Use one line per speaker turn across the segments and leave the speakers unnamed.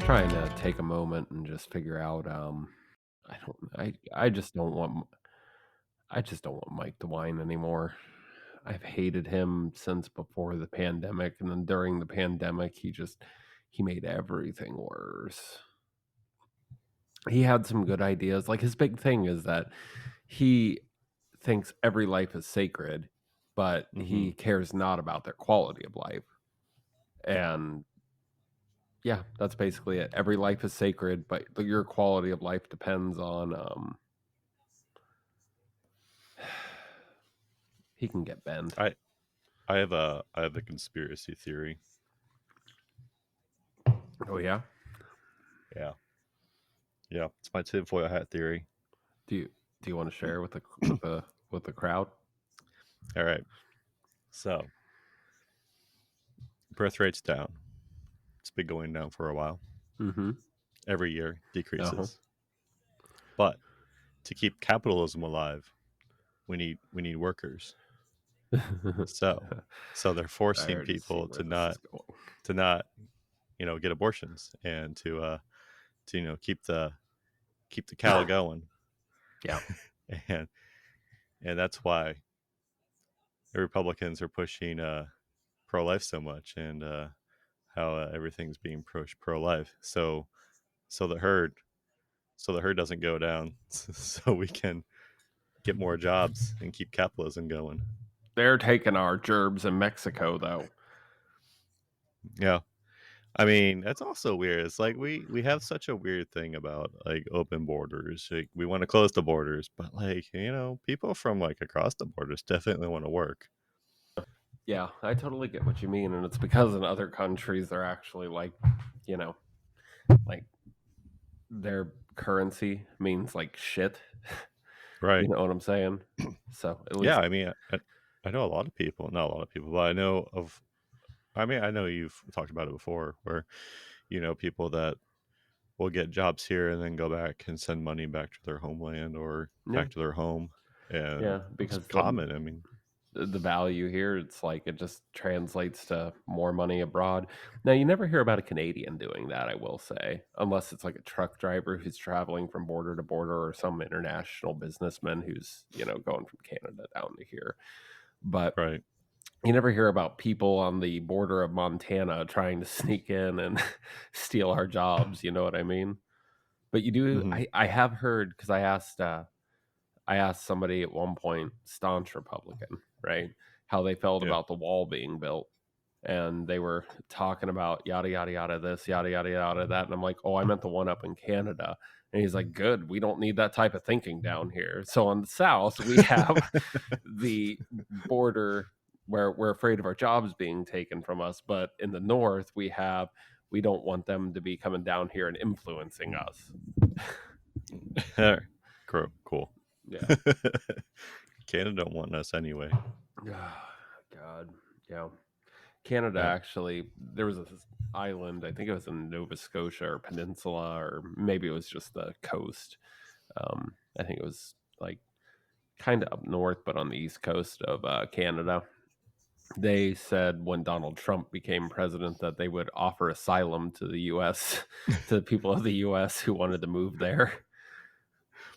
trying to take a moment and just figure out, I just don't want Mike DeWine anymore. I've hated him since before the pandemic, and then during the pandemic, he made everything worse. He had some good ideas, like, his big thing is that he thinks every life is sacred, but
Mhm.
he cares not about their quality of life, and yeah, that's basically it. Every life is sacred, but your quality of life depends on, he can get bent.
I I have a conspiracy theory.
Oh, yeah?
Yeah. Yeah, it's my tinfoil hat theory.
Do you do you wanna share with the crowd?
All right. So, birth rate's down. It's been going down for a while.
Mhm.
Every year
Uh-huh.
decreases. But to keep capitalism alive, we need workers. So, so they're
I
forcing
already see
people
where
to
this is
not
going.
to not, get abortions and to keep the cow going.
Yeah.
and and that's why the Republicans are pushing pro life so much and how everything's being pro life. So the herd so the herd doesn't go down, so we can get more jobs and keep capitalism going.
They're taking our gerbs in Mexico, though.
Yeah, I mean that's also weird. It's like we have such a weird thing about like open borders. Like we want to close the borders, but like people from like across the borders definitely want to work.
Yeah, I totally get what you mean, and it's because in other countries, they're actually, you know, like, their currency means, like, shit. You
Right.
know what I'm saying? So, at
Yeah.
least
I mean, I know a lot of people. Not a lot of people, but I know of. I mean, I know you've talked about it before, where people that will get jobs here and then go back and send money back to their homeland or
yeah,
back to their home, and
yeah,
it's
because
common. I mean,
the value here, it's like it just translates to more money abroad. Now, you never hear about a Canadian doing that, I will say, unless it's like a truck driver who's traveling from border to border or some international businessman who's, going from Canada down to here. But
right?
you never hear about people on the border of Montana trying to sneak in and steal our jobs, you know what I mean? But you do
Hmm.
I have heard because I asked somebody at one point, staunch Republican, right, how they felt
Yeah.
about the wall being built. And they were talking about yada, yada, yada, this, yada, yada, yada, that. And I'm like, oh, I meant the one up in Canada. And he's like, good. We don't need that type of thinking down here. So on the south, we have the border where we're afraid of our jobs being taken from us. But in the north, we don't want them to be coming down here and influencing us.
Cool. Cool.
Yeah.
Canada don't want us anyway.
God. Yeah. Canada
Yeah.
actually, there was this island, I think it was in Nova Scotia or peninsula, or maybe it was just the coast. I think it was like kind of up north, but on the east coast of Canada. They said when Donald Trump became president that they would offer asylum to the U.S., to the people of the U.S. who wanted to move there.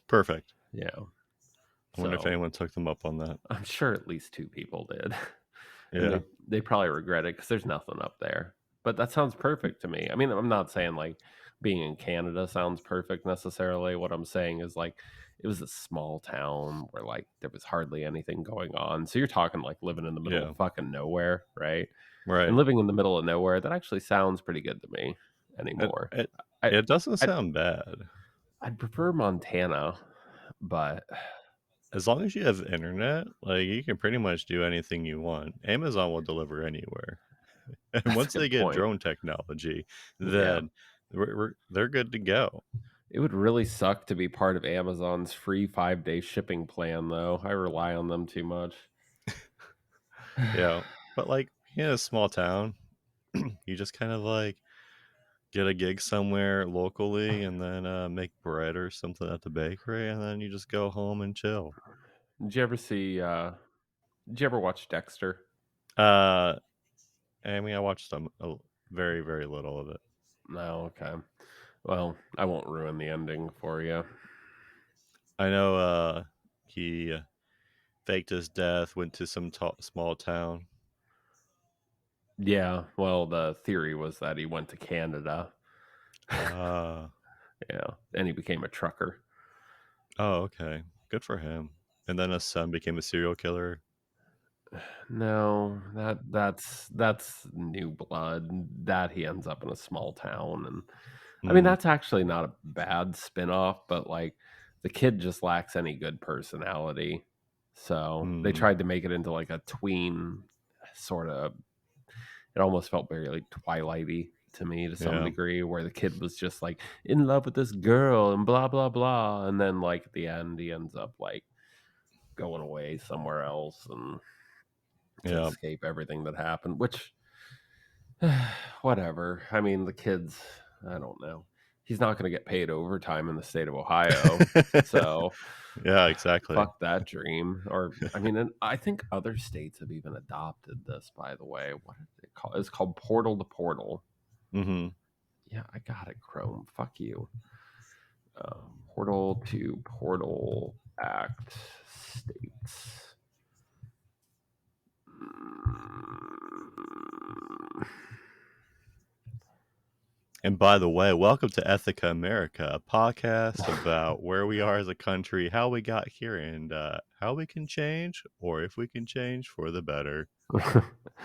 Perfect.
Yeah.
I wonder if
So
anyone took them up on that.
I'm sure at least two people did. And
Yeah.
they probably regret it because there's nothing up there. But that sounds perfect to me. I mean, I'm not saying like being in Canada sounds perfect necessarily. What I'm saying is like it was a small town where like there was hardly anything going on. So you're talking like living in the middle
Yeah.
of fucking nowhere, right? And
Right.
living in the middle of nowhere, that actually sounds pretty good to me
It
anymore.
it
I
it doesn't
I'd,
sound bad.
I'd prefer Montana, but
As long as you have internet, like, you can pretty much do anything you want. Amazon will deliver anywhere. And
that's a
once they
good
get
point.
drone technology,
Yeah.
then they're good to go.
It would really suck to be part of Amazon's free 5-day shipping plan, though. I rely on them too much.
Yeah, but, like, in a small town, you just kind of, like, get a gig somewhere locally and then, make bread or something at the bakery, and then you just go home and chill.
Did you ever see, did you ever watch Dexter?
Uh, I mean, I watched some very, very little of it.
No, okay. Well, I won't ruin the ending for you.
I know he faked his death, went to some small town.
Yeah, well, the theory was that he went to Canada.
Ah,
Yeah, and he became a trucker.
oh, okay. Good for him. And then his son became a serial killer.
No, that's new blood. That he ends up in a small town, and I mean
Hmm.
that's actually not a bad spin-off, but like the kid just lacks any good personality. So they
Hmm.
tried to make it into like a tween sort of. It almost felt very like Twilighty to me to some
Yeah.
degree, where the kid was just like in love with this girl and blah blah blah, and then like at the end he ends up like going away somewhere else and to
Yeah.
escape everything that happened, which whatever. I mean, the kids, I don't know. He's not going to get paid overtime in the state of Ohio. So
Yeah, exactly.
fuck that dream. Or, I mean, and I think other states have even adopted this, by the way. What is it called? It's called Portal to Portal.
Hmm.
Yeah, I got it, Chrome. Fuck you. Portal to Portal Act states.
And by the way, welcome to Ethica America, a podcast about where we are as a country, how we got here, and how we can change, or if we can change for the better.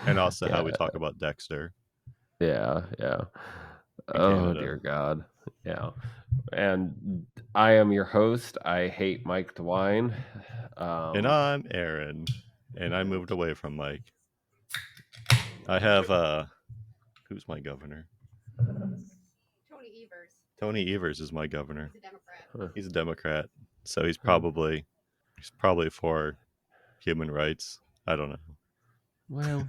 And also how
Yeah,
we talk about Dexter
yeah.
in
Oh
Canada.
dear God. Yeah. And I am your host. I hate Mike DeWine.
And
Um,
I'm Aaron, and I moved away from Mike. I have who's my governor?
Tony Evers.
Tony Evers is my governor.
He's a Democrat.
He's a Democrat, so he's
Hmm.
probably for human rights. I don't know.
Well,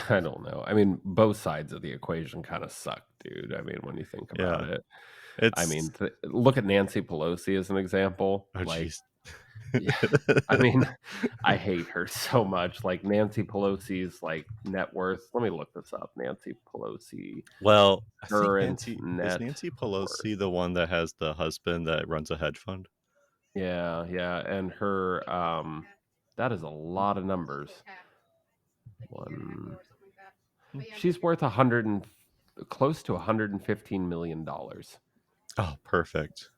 I don't know. I mean, both sides of the equation kind of suck, dude. I mean, when you think about
Yeah,
it, I
it's
mean, look at Nancy Pelosi as an example.
oh
Like,
jeez.
yeah, I mean, I hate her so much. Like Nancy Pelosi's like net worth. Let me look this up. Nancy Pelosi
Well, I think
current
Nancy is
net
Nancy
worth.
Pelosi the one that has the husband that runs a hedge fund?
Yeah, yeah, and her that is a lot of numbers.
Like a year and a half ago
One,
or something like that. But yeah,
she's worth close to $115 million.
Oh, perfect.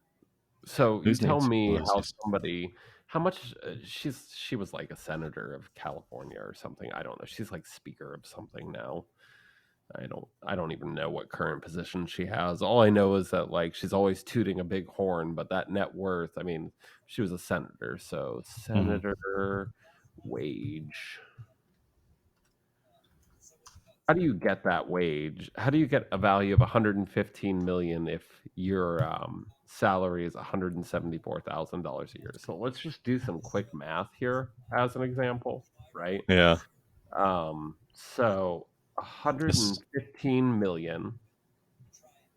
So you
Who's
tell
Nancy
me how
Pelosi?
how much she was like a senator of California or something. I don't know. She's like speaker of something now. I don't even know what current position she has. All I know is that like she's always tooting a big horn, but that net worth, I mean, she was a senator, so
Hmm.
senator wage. How do you get that wage? How do you get a value of 115 million if your salary is $174,000 a year? So let's just do some quick math here as an example, right?
Yeah.
So
It's,
115 million.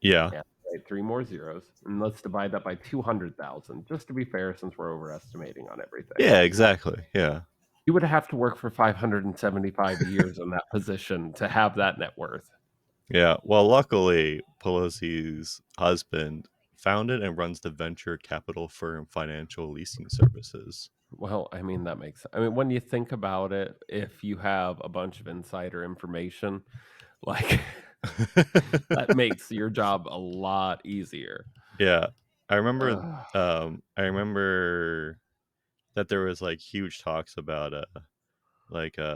yeah.
Yeah, right, three more zeros, and let's divide that by 200,000, just to be fair, since we're overestimating on everything.
Yeah, exactly. Yeah.
You would have to work for 575 years in that position to have that net worth.
Yeah. Well, luckily, Pelosi's husband founded and runs the venture capital firm Financial Leasing Services.
Well, I mean, that makes I mean, when you think about it, if you have a bunch of insider information, like that makes your job a lot easier.
Yeah. I remember
Ugh.
I remember that there was like huge talks about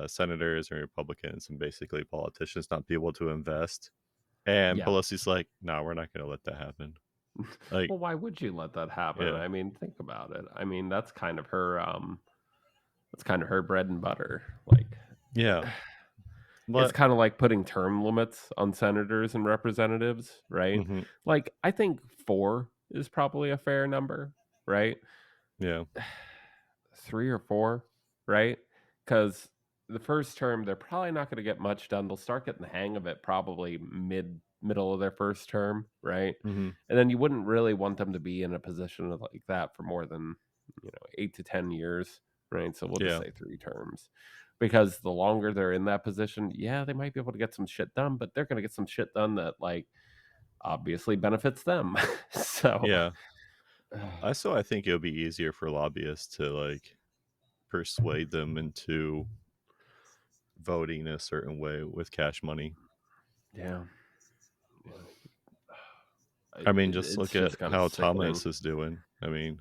senators and Republicans and basically politicians not be able to invest. And
Yeah.
Pelosi's like, no, we're not gonna let that happen. Like,
Well, why would you let that happen?
yeah.
I mean, think about it. I mean, that's kind of her bread and butter. Like
Yeah.
it's
But
kind of like putting term limits on senators and representatives, right?
mhm,
Like I think 4 is probably a fair number, right?
yeah.
3 or 4, right? Cuz the first term they're probably not going to get much done. They'll start getting the hang of it probably middle of their first term, right?
Mhm.
And then you wouldn't really want them to be in a position of like that for more than, 8 to 10 years, right? So we'll just
Yeah.
say 3 terms. Because the longer they're in that position, yeah, they might be able to get some shit done, but they're going to get some shit done that like obviously benefits them. So
Yeah. I think it would be easier for lobbyists to like persuade them into voting a certain way with cash money.
yeah.
I mean, just
It's
look at
just kind of
how
sickening.
Thomas is doing. I mean,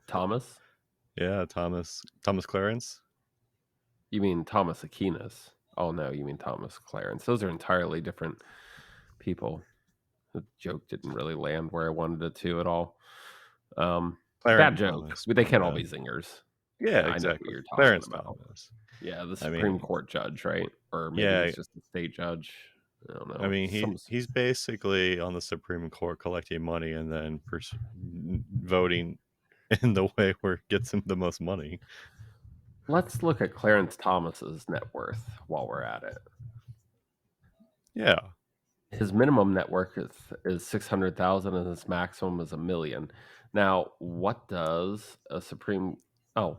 Thomas?
yeah, Thomas Clarence.
You mean Thomas Aquinas? Oh no, you mean Thomas Clarence. Those are entirely different people. The joke didn't really land where I wanted it to at all. Bad
Clarence
joke.
Thomas,
They
my
can't all
bad.
be zingers.
Yeah,
I know what
exactly.
you're talking
Clarence
about.
Thomas.
Yeah, the
I
Supreme
mean,
Court judge, right? Or maybe
yeah,
he's just a state judge. I don't
I
know.
mean, he's basically on the Supreme Court collecting money and then voting in the way where it gets him the most money.
Let's look at Clarence Thomas's net worth while we're at it.
Yeah.
His minimum net worth is 600,000 and his maximum is $1 million. Now, what does a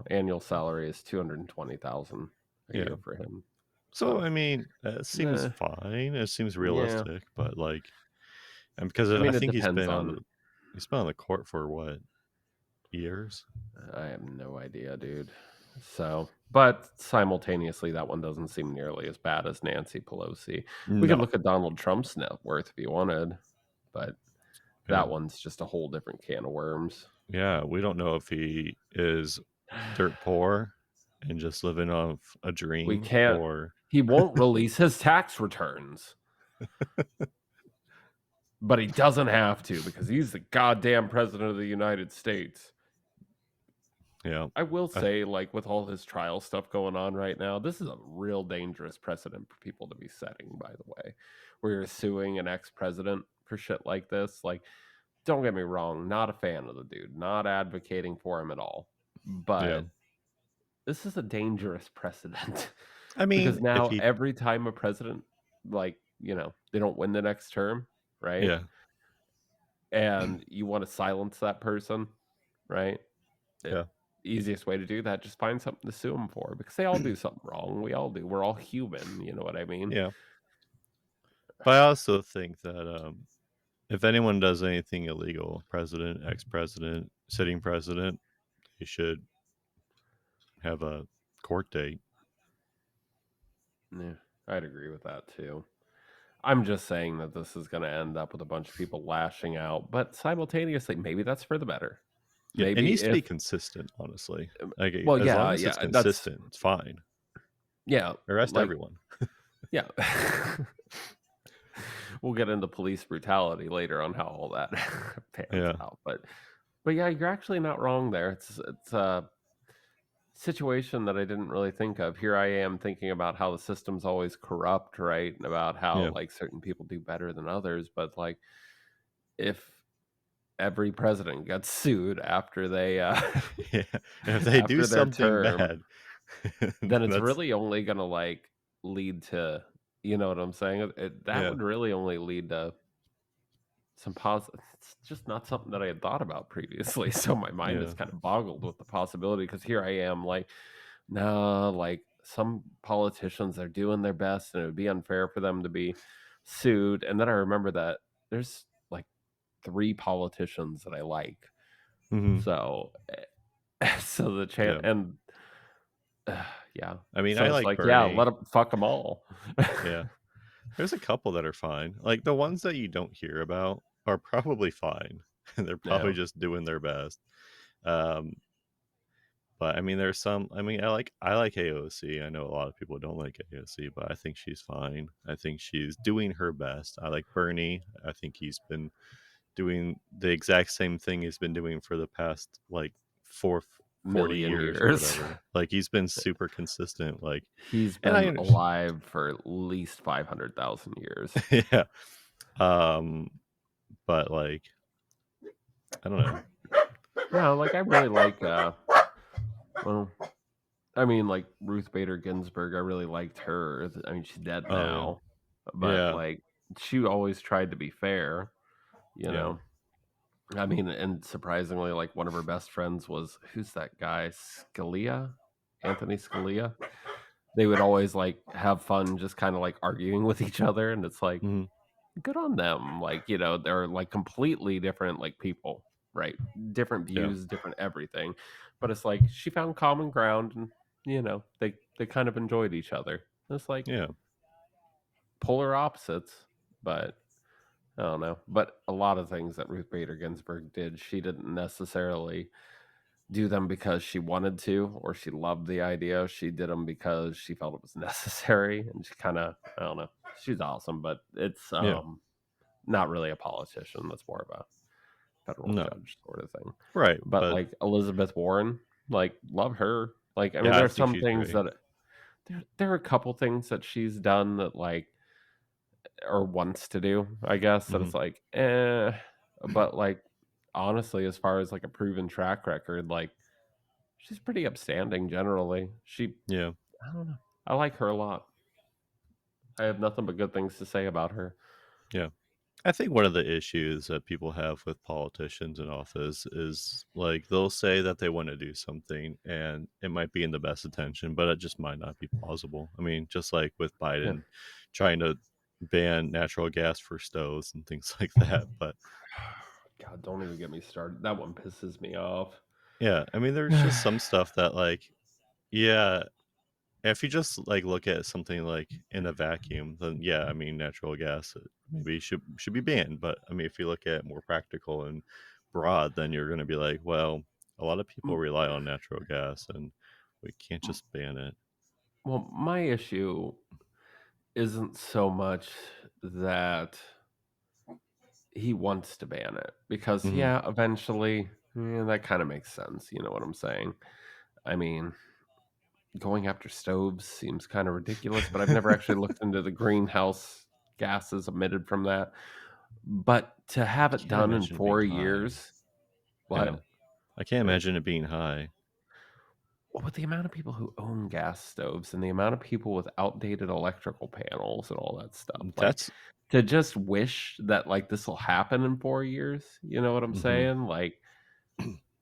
annual salary is 220,000 a
Yeah.
year for him.
So I mean, it seems fine. It seems realistic, but like, and because I
it
think he's
depends
been
on.
He's been on the court for what, years?
I have no idea, dude. So, but simultaneously, that one doesn't seem nearly as bad as Nancy Pelosi. We could look at Donald Trump's net worth if you wanted, but that one's just a whole different can of worms.
Yeah, we don't know if he is dirt poor and just living off a dream.
We can't.
Or
he won't release his tax returns. But he doesn't have to because he's the goddamn president of the United States.
Yeah.
I will say, like, with all his trial stuff going on right now, this is a real dangerous precedent for people to be setting, by the way, where you're suing an ex-president for shit like this. Like, don't get me wrong, not a fan of the dude, not advocating for him at all. But this is a dangerous precedent.
I mean,
because now every time a president, like, they don't win the next term, right?
Yeah.
And you want to silence that person, right?
Yeah.
Easiest way to do that, just find something to sue them for, because they all do something wrong. We all do. We're all human. You know what I mean?
Yeah. But I also think that if anyone does anything illegal, president, ex-president, sitting president, they should have a court date.
Yeah, I'd agree with that too. I'm just saying that this is going to end up with a bunch of people lashing out, but simultaneously, maybe that's for the better.
Yeah,
maybe
it needs to be consistent, honestly. Like, as long as it's consistent, it's fine.
Yeah,
arrest everyone.
Yeah. We'll get into police brutality later on how all that pans out, but yeah, you're actually not wrong there. It's a situation that I didn't really think of. Here I am thinking about how the system's always corrupt, right? And about how like certain people do better than others, but like if every president gets sued after they
if they do something bad,
then it's really only gonna like lead to, you know what I'm saying? That would really only lead to some positive. It's just not something that I had thought about previously, so my mind is kind of boggled with the possibility, because here I am like, no, like some politicians are doing their best and it would be unfair for them to be sued. And then I remember that there's like 3 politicians that I like. So the chance and yeah,
I mean,
so
I
it's
like
Bernie. Let them fuck them all.
Yeah, there's a couple that are fine. Like the ones that you don't hear about are probably fine. They're probably just doing their best. But I mean, there's some. I mean, I like AOC. I know a lot of people don't like AOC, but I think she's fine. I think she's doing her best. I like Bernie. I think he's been doing the exact same thing he's been doing for the past like 40 years or whatever. Like he's been super consistent. Like
he's been alive for at least 500,000 years.
Yeah. But like, I don't know.
No, like I really like well, I mean, like Ruth Bader Ginsburg, I really liked her. I mean, she's dead now, but like she always tried to be fair, you know. I mean, and surprisingly, like one of her best friends was, who's that guy? Anthony Scalia. They would always like have fun just kind of like arguing with each other, and it's like good on them. Like, you know, they're like completely different like people, right? Different
Yeah.
views, different everything. But it's like she found common ground and you know, they kind of enjoyed each other. It's like
Yeah.
polar opposites, but I don't know. But a lot of things that Ruth Bader Ginsburg did, she didn't necessarily do them because she wanted to or she loved the idea. She did them because she felt it was necessary, and she kind of, I don't know. She's awesome, but it's
Yeah.
not really a politician. That's more of a federal
No.
judge sort of thing.
Right.
But
But
like Elizabeth Warren, like love her. Like I mean,
yeah, I
there's
think
some
she's
things
great.
that there are a couple things that she's done that like or wants to do, I guess, that
Hmm.
it's like, eh. But like honestly, as far as like a proven track record, like she's pretty upstanding generally.
Yeah.
I don't know. I like her a lot. I have nothing but good things to say about her.
Yeah. I think one of the issues that people have with politicians in office is like they'll say that they want to do something and it might be in the best intention, but it just might not be plausible. I mean, just like with
Yeah.
Biden trying to ban natural gas for stoves and things like that. But
God, don't even get me started. That one pisses me off.
yeah, I mean, there's just some stuff that like, yeah, if you just like look at something like in a vacuum, then yeah, I mean, natural gas maybe should be banned. But I mean, if you look at it more practical and broad, then you're going to be like, well, a lot of people rely on natural gas, and we can't just ban it.
Well, my issue isn't so much that he wants to ban it because,
Hmm.
yeah, eventually, that kind of makes sense. You know what I'm saying? I mean, going after stoves seems kind of ridiculous, but I've never actually looked into the greenhouse gases emitted from that. But to have it
Can't
done in
imagine it being
four
high.
years,
Yeah,
what?
I can't
Yeah.
imagine it being high.
Well, with the amount of people who own gas stoves and the amount of people with outdated electrical panels and all that stuff, like
That's
to just wish that like this will happen in 4 years, you know what I'm
hmm
saying? Like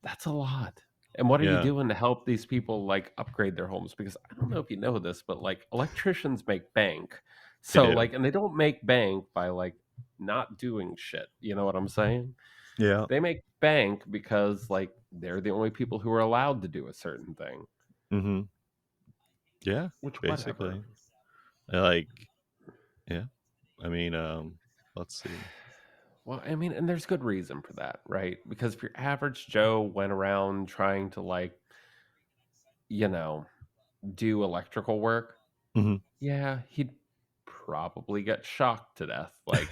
that's a lot. And what are you
yeah,
doing to help these people like upgrade their homes? Because I don't know if you know this, but like electricians make bank.
they
So
do.
like, and they don't make bank by like not doing shit. You know what I'm saying?
Yeah.
They make bank because like they're the only people who are allowed to do a certain thing.
Hmm. Yeah,
Which whatever.
basically. Like, yeah. I mean, let's see.
Well, I mean, and there's good reason for that, right? Because if your average Joe went around trying to like, you know, do electrical work,
Hmm.
yeah, he'd probably get shocked to death. Like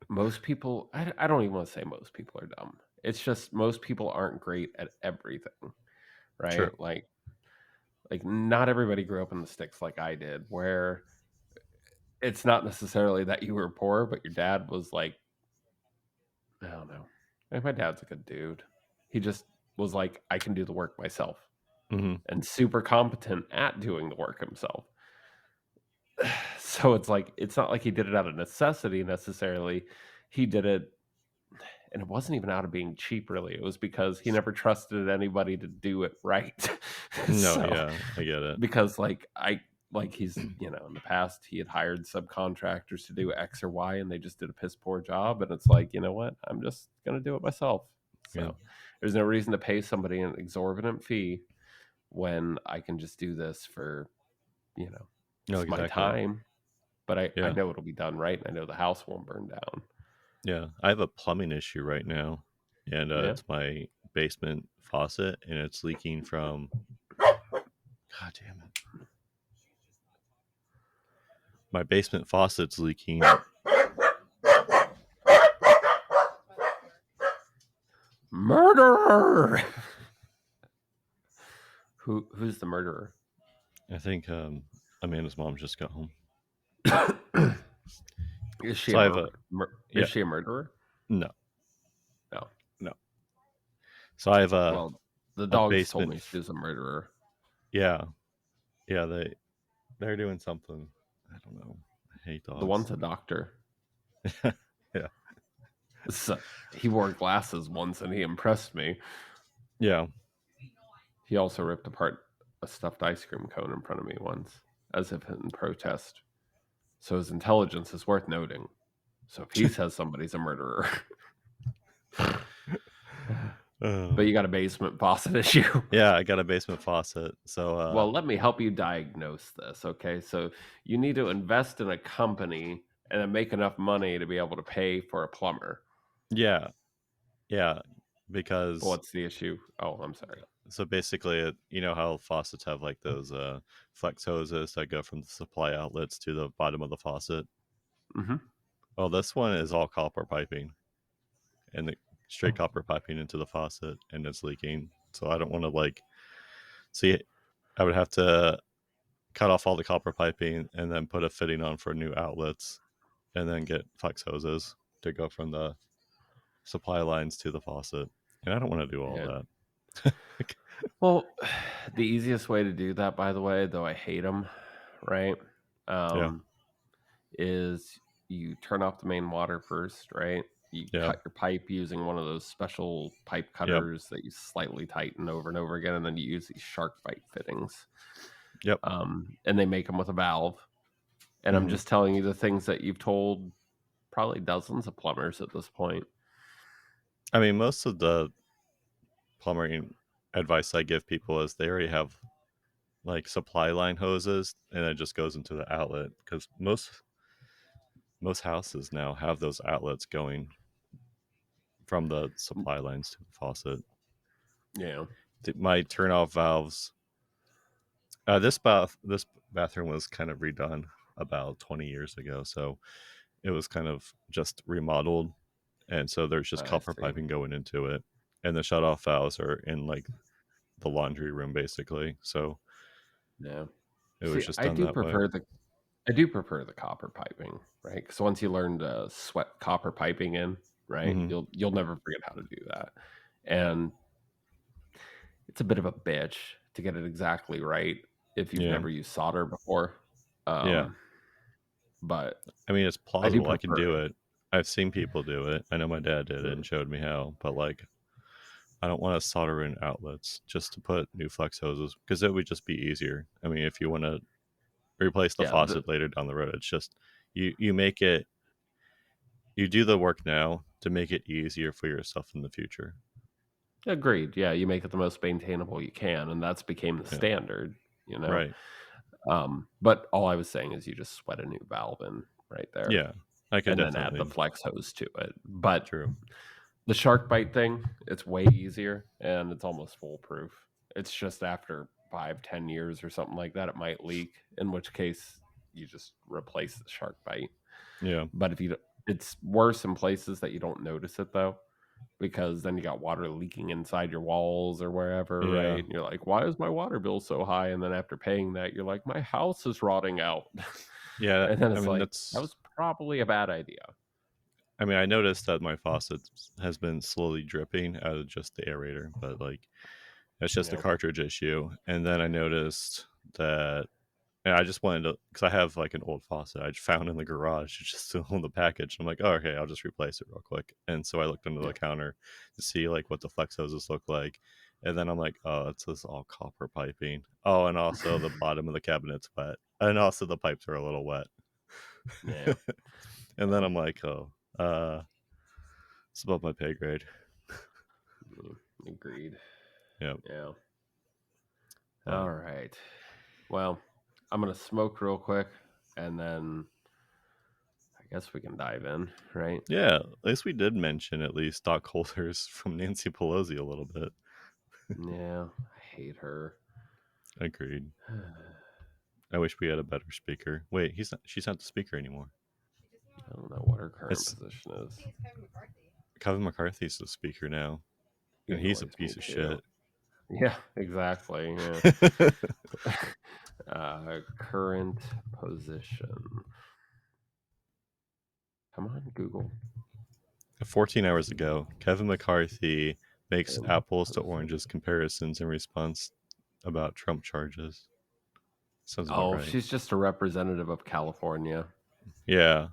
most people, I don't even want to say most people are dumb. It's just most people aren't great at everything,
True.
right? Like not everybody grew up in the sticks like I did, where it's not necessarily that you were poor, but your dad was like, I don't know. Like my dad's a good dude. He just was like, I can do the work myself
Hmm.
and super competent at doing the work himself. So it's like it's not like he did it out of necessity necessarily. He did it and it wasn't even out of being cheap really. It was because he never trusted anybody to do it right.
No,
So
yeah, I get it.
because like he's in the past he had hired subcontractors to do X or Y and they just did a piss poor job and it's like, you know what? I'm just gonna do it myself.
Yeah.
So there's no reason to pay somebody an exorbitant fee when I can just do this for,
No,
it's my
exactly.
time, but I
Yeah.
know it'll be done right and I know the house won't burn down.
Yeah. I have a plumbing issue right now, and
Yeah.
it's my basement faucet, and it's leaking from. God damn it! My basement faucet's leaking.
Murderer. Who's the murderer?
I think Amanda's mom just got home.
Is she
So
a
I have a
is
yeah.
she a murderer?
No,
No.
no. So I have
Well, the
a
dogs told
basement.
me she was a murderer.
Yeah, yeah. They're doing something. I don't know. I hate
The
dogs.
one's a doctor.
Yeah.
So, he wore glasses once and he impressed me.
Yeah.
He also ripped apart a stuffed ice cream cone in front of me once, as if in protest. So his intelligence is worth noting. So if he says somebody's a murderer, but you got a basement faucet issue.
Yeah, I got a basement faucet. So
Well, let me help you diagnose this, okay? So you need to invest in a company and then make enough money to be able to pay for a plumber.
yeah, because
What's the issue? Oh, I'm sorry.
so basically, you know how faucets have like those flex hoses that go from the supply outlets to the bottom of the faucet.
Mm-hmm.
Well, this one is all copper piping, and the straight copper piping into the faucet, and it's leaking. So I don't want to see. I would have to cut off all the copper piping and then put a fitting on for new outlets, and then get flex hoses to go from the supply lines to the faucet. And I don't want to do all that.
Well, the easiest way to do that, by the way, though I hate them, right? Is you turn off the main water first, right? You cut your pipe using one of those special pipe cutters that you slightly tighten over and over again, and then you use these SharkBite fittings.
Yep.
And they make them with a valve. And I'm just telling you the things that you've told probably dozens of plumbers at this point.
I mean, most of the plumbing advice I give people is they already have like supply line hoses, and it just goes into the outlet, because most houses now have those outlets going from the supply lines to the faucet.
Yeah.
My turn off valves. This bathroom was kind of redone about 20 years ago, so it was kind of just remodeled, and so there's just copper piping going into it, and the shut off valves are in like the laundry room basically. So
yeah,
it was just done
I do
that
prefer
way.
I do prefer the copper piping, right? Because once you learn to sweat copper piping in, right, you'll never forget how to do that. And it's a bit of a bitch to get it exactly right if you've never used solder before. But
I mean, it's plausible. I can do
it.
it. I've seen people do it. I know my dad did it and showed me how. But I don't want to solder in outlets just to put new flex hoses, because it would just be easier. I mean, if you want to replace the faucet later down the road, it's just you make it. You do the work now to make it easier for yourself in the future.
Agreed. Yeah, you make it the most maintainable you can, and that's became the standard.
Right.
But all I was saying is you just sweat a new valve in right there.
Yeah, I could
and
definitely
then add the flex hose to it. But
true.
The SharkBite thing, it's way easier and it's almost foolproof. It's just after 5-10 years or something like that, it might leak, in which case you just replace the SharkBite.
Yeah.
But it's worse in places that you don't notice it though, because then you got water leaking inside your walls or wherever, right? And you're like, why is my water bill so high? And then after paying that, you're like, my house is rotting out.
Yeah.
And then it's that was probably a bad idea.
I mean, I noticed that my faucet has been slowly dripping out of just the aerator, but it's just a cartridge issue. And then I noticed that, and I just wanted to, because I have an old faucet I found in the garage. It's just still in the package. I'm like, oh, okay, I'll just replace it real quick. And so I looked under the counter to see what the flex hoses look like. And then I'm like, oh, it's just all copper piping. Oh, and also the bottom of the cabinet's wet. And also the pipes are a little wet.
Yeah.
And then I'm like, oh, it's above my pay grade.
Agreed.
Yep.
Yeah. All right. Well, I'm going to smoke real quick and then I guess we can dive in, right?
Yeah. At least we did mention at least stockholders from Nancy Pelosi a little bit.
Yeah. I hate her.
Agreed. I wish we had a better speaker. Wait, she's not the speaker anymore.
I don't know what her current position is.
Kevin McCarthy's the speaker now. And he's a piece of shit.
Yeah, exactly. Yeah. Current position. Come on, Google.
14 hours ago, Kevin McCarthy makes apples to oranges comparisons in response about Trump charges. Sounds about right.
She's just a representative of California.
Yeah.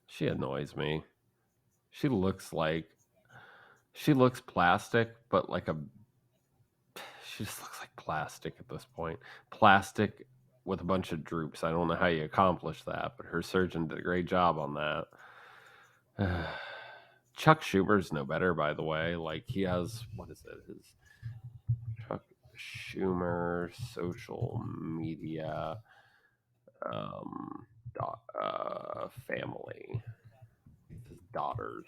She annoys me. She looks plastic, but she just looks like plastic at this point. Plastic with a bunch of droops. I don't know how you accomplish that, but her surgeon did a great job on that. Chuck Schumer's no better, by the way. Like, he has, what is it? His Chuck Schumer social media family. His daughters.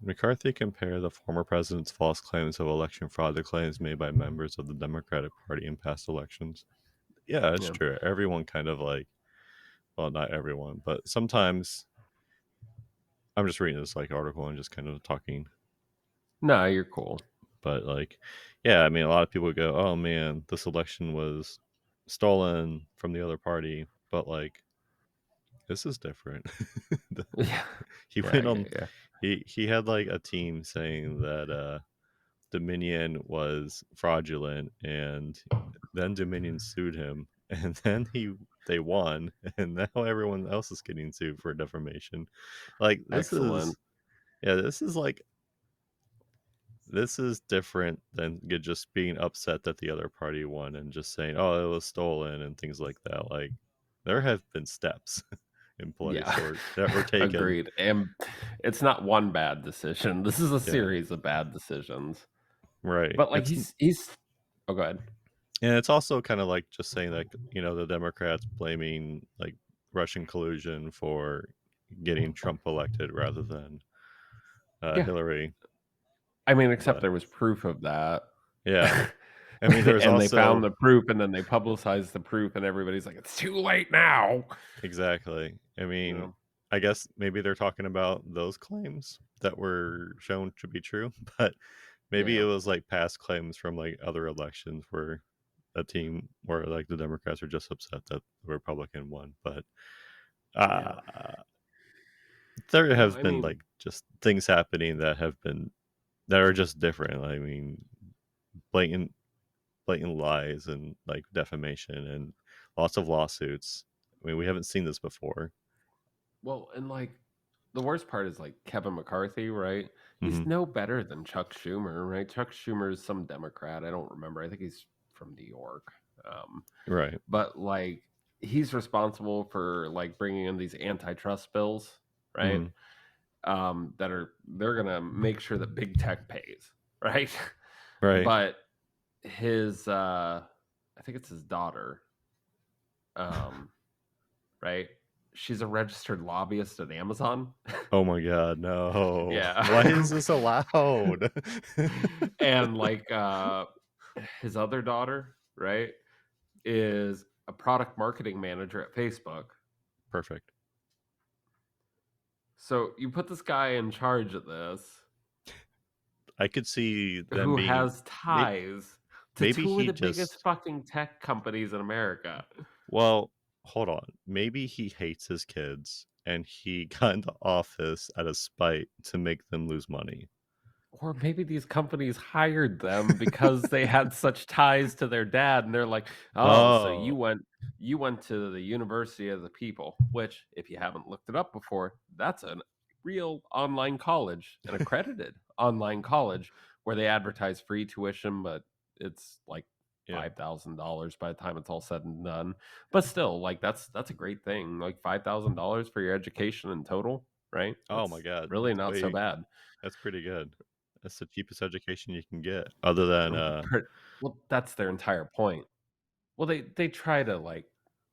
McCarthy compared the former president's false claims of election fraud to claims made by members of the Democratic Party in past elections. Yeah, it's
Yeah.
true. Everyone kind of like, well, not everyone, but sometimes I'm just reading this like article and just kind of talking.
No, you're cool.
But like, yeah, I mean, a lot of people go, "Oh man, this election was stolen from the other party," but like, this is different.
Yeah.
He
Yeah,
went on.
yeah.
He had like a team saying that Dominion was fraudulent, and then Dominion sued him, and then they won, and now everyone else is getting sued for defamation. Like, this
Excellent.
this is different than just being upset that the other party won and just saying, "Oh, it was stolen" and things like that. Like, there have been steps in place
Yeah.
that were taken.
Agreed. And it's not one bad decision. This is a
Yeah.
series of bad decisions.
Right.
But like he's oh, go ahead.
And it's also kind of like just saying like, the Democrats blaming like Russian collusion for getting Trump elected rather than
Yeah.
Hillary.
I mean, except
But
there was proof of that.
yeah. I mean, there's
and
also
they found the proof, and then they publicized the proof, and everybody's like, "It's too late now."
exactly. I mean,
Yeah.
I guess maybe they're talking about those claims that were shown to be true, but maybe
Yeah.
it was like past claims from like other elections where a team where like the Democrats are just upset that the Republican won. But
Yeah.
there
No,
have
I
been
mean,
like just things happening that are just different. I mean, blatant lies and like defamation and lots of lawsuits. I mean, we haven't seen this before.
well, and like the worst part is like Kevin McCarthy, right? He's
Mhm.
no better than Chuck Schumer, right? Chuck Schumer is some Democrat. I don't remember. I think he's from New York.
Right.
But like he's responsible for like bringing in these antitrust bills, right?
Mhm.
They're gonna make sure that big tech pays, right?
Right.
But his I think it's his daughter, right? She's a registered lobbyist at Amazon.
Oh my God, no.
Yeah.
Why is this allowed?
And like his other daughter, right, is a product marketing manager at Facebook.
Perfect.
So you put this guy in charge of this,
I could see them
who
being
has ties to
maybe
two of
he
the biggest
just
fucking tech companies in America.
well, hold on. Maybe he hates his kids and he got into office out of spite to make them lose money.
Or maybe these companies hired them because they had such ties to their dad, and they're like, "Oh, so you went to the University of the People," which, if you haven't looked it up before, that's a real online college, an accredited online college where they advertise free tuition, but it's like
Yeah.
$5,000 by the time it's all said and done. But still, like that's a great thing. Like $5,000 for your education in total, right?
Oh my
That's
God.
really
That's
not so bad.
That's pretty good. That's the cheapest education you can get other than
Well, that's their entire point. Well, they try to like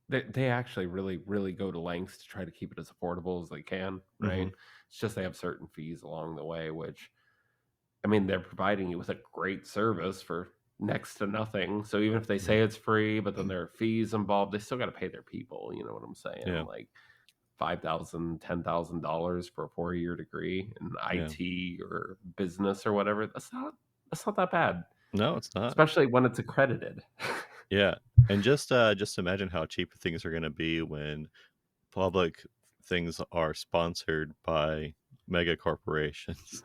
they actually really go to lengths to try to keep it as affordable as they can, right?
Mhm.
It's just they have certain fees along the way, which I mean they're providing you with a great service for next to nothing. So even if they say it's free, but then there are fees involved, they still got to pay their people. You know what I'm saying?
Yeah.
Like $5,000, $10,000 for a 4-year degree in
Yeah.
IT or business or whatever. That's not that bad,
No, it's not.
especially when it's accredited.
Yeah. And just imagine how cheap things are going to be when public things are sponsored by mega corporations.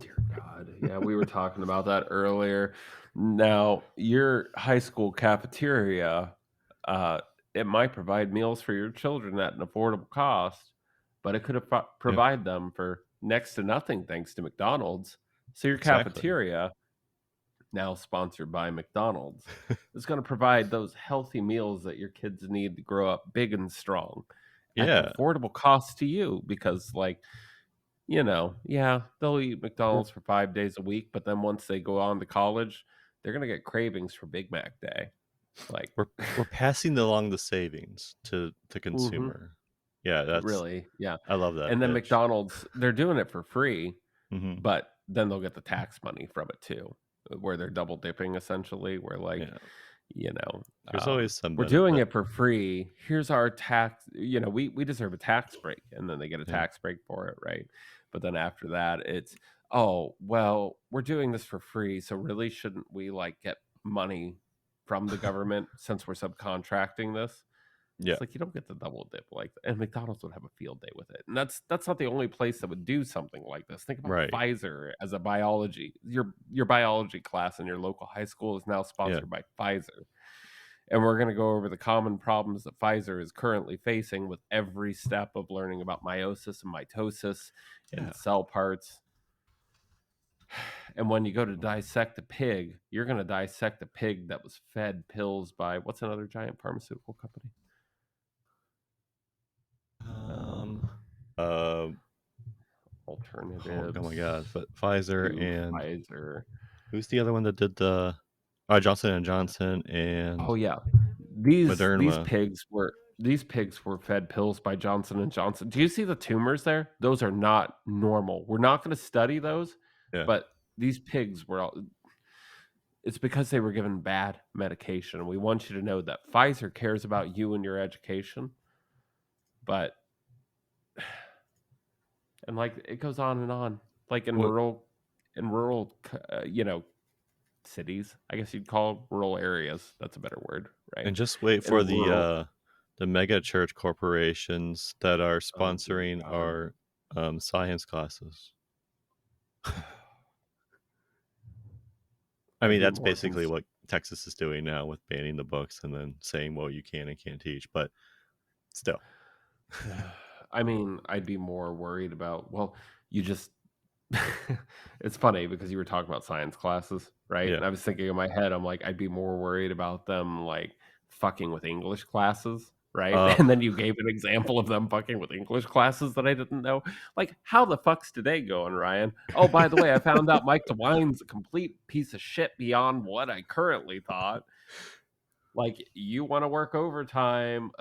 Dear God. Yeah, we were talking about that earlier. Now, your high school cafeteria, it might provide meals for your children at an affordable cost, but it could provide them for next to nothing thanks to McDonald's. So your
Exactly.
cafeteria now sponsored by McDonald's, is going to provide those healthy meals that your kids need to grow up big and strong at an
Yeah,
affordable cost to you because, like, yeah, they'll eat
we're
McDonald's for 5 days a week, but then once they go on to college, they're going to get cravings for Big Mac Day. Like,
we're passing along the savings to
hmm
consumer. Yeah, that's
really, yeah.
I love that
And then
pitch.
McDonald's, they're doing it for free,
Hmm.
but then they'll get the tax money from it too, where they're double dipping essentially, where like,
Yeah,
you know,
there's always some
we're doing
benefit.
it for free. Here's our tax, we deserve a tax break, and then they get a
Yeah,
tax break for it, right? But then after that, it's, oh, well, we're doing this for free, so really shouldn't we like get money from the government since we're subcontracting this?
yeah,
It's like you don't get the double dip like and McDonald's would have a field day with it. And that's not the only place that would do something like this. Think about
right.
Pfizer as a biology. Your biology class in your local high school is now
Yeah,
sponsored by Pfizer. And we're going to go over the common problems that Pfizer is currently facing with every step of learning about meiosis and mitosis
yeah.
and cell parts. And when you go to dissect a pig, you're going to dissect a pig that was fed pills by what's another giant pharmaceutical company?
Um, uh,
Alternatives
oh my God, but Pfizer
to
and
Pfizer.
who's the other one that did the Johnson and Johnson and
Oh yeah, these
Moderna?
pigs were fed pills by Johnson and Johnson. Do you see the tumors there? Those are not normal. We're not going to study those,
Yeah,
but these pigs were all. It's because they were given bad medication. We want you to know that Pfizer cares about you and your education, but and like it goes on and on. Like
what?
in rural, cities, I guess you'd call rural areas. That's a better word, right?
And just wait
In
for
rural,
the mega church corporations that are
oh dear
sponsoring
God.
our science classes. I
I'd
mean,
be
that's
more
basically what Texas is doing now with banning the books and then saying, well, you can and can't teach, but still.
I mean, I'd be more worried about, well, you just it's funny because you were talking about science classes, right?
Yeah.
And I was thinking in my head, I'm like, I'd be more worried about them like fucking with English classes, right?
Uh,
And then you gave an example of them fucking with English classes that I didn't know. Like, how the fuck's today going, Ryan? Oh, by the way, I found out Mike DeWine's a complete piece of shit beyond what I currently thought. Like, you want to work overtime,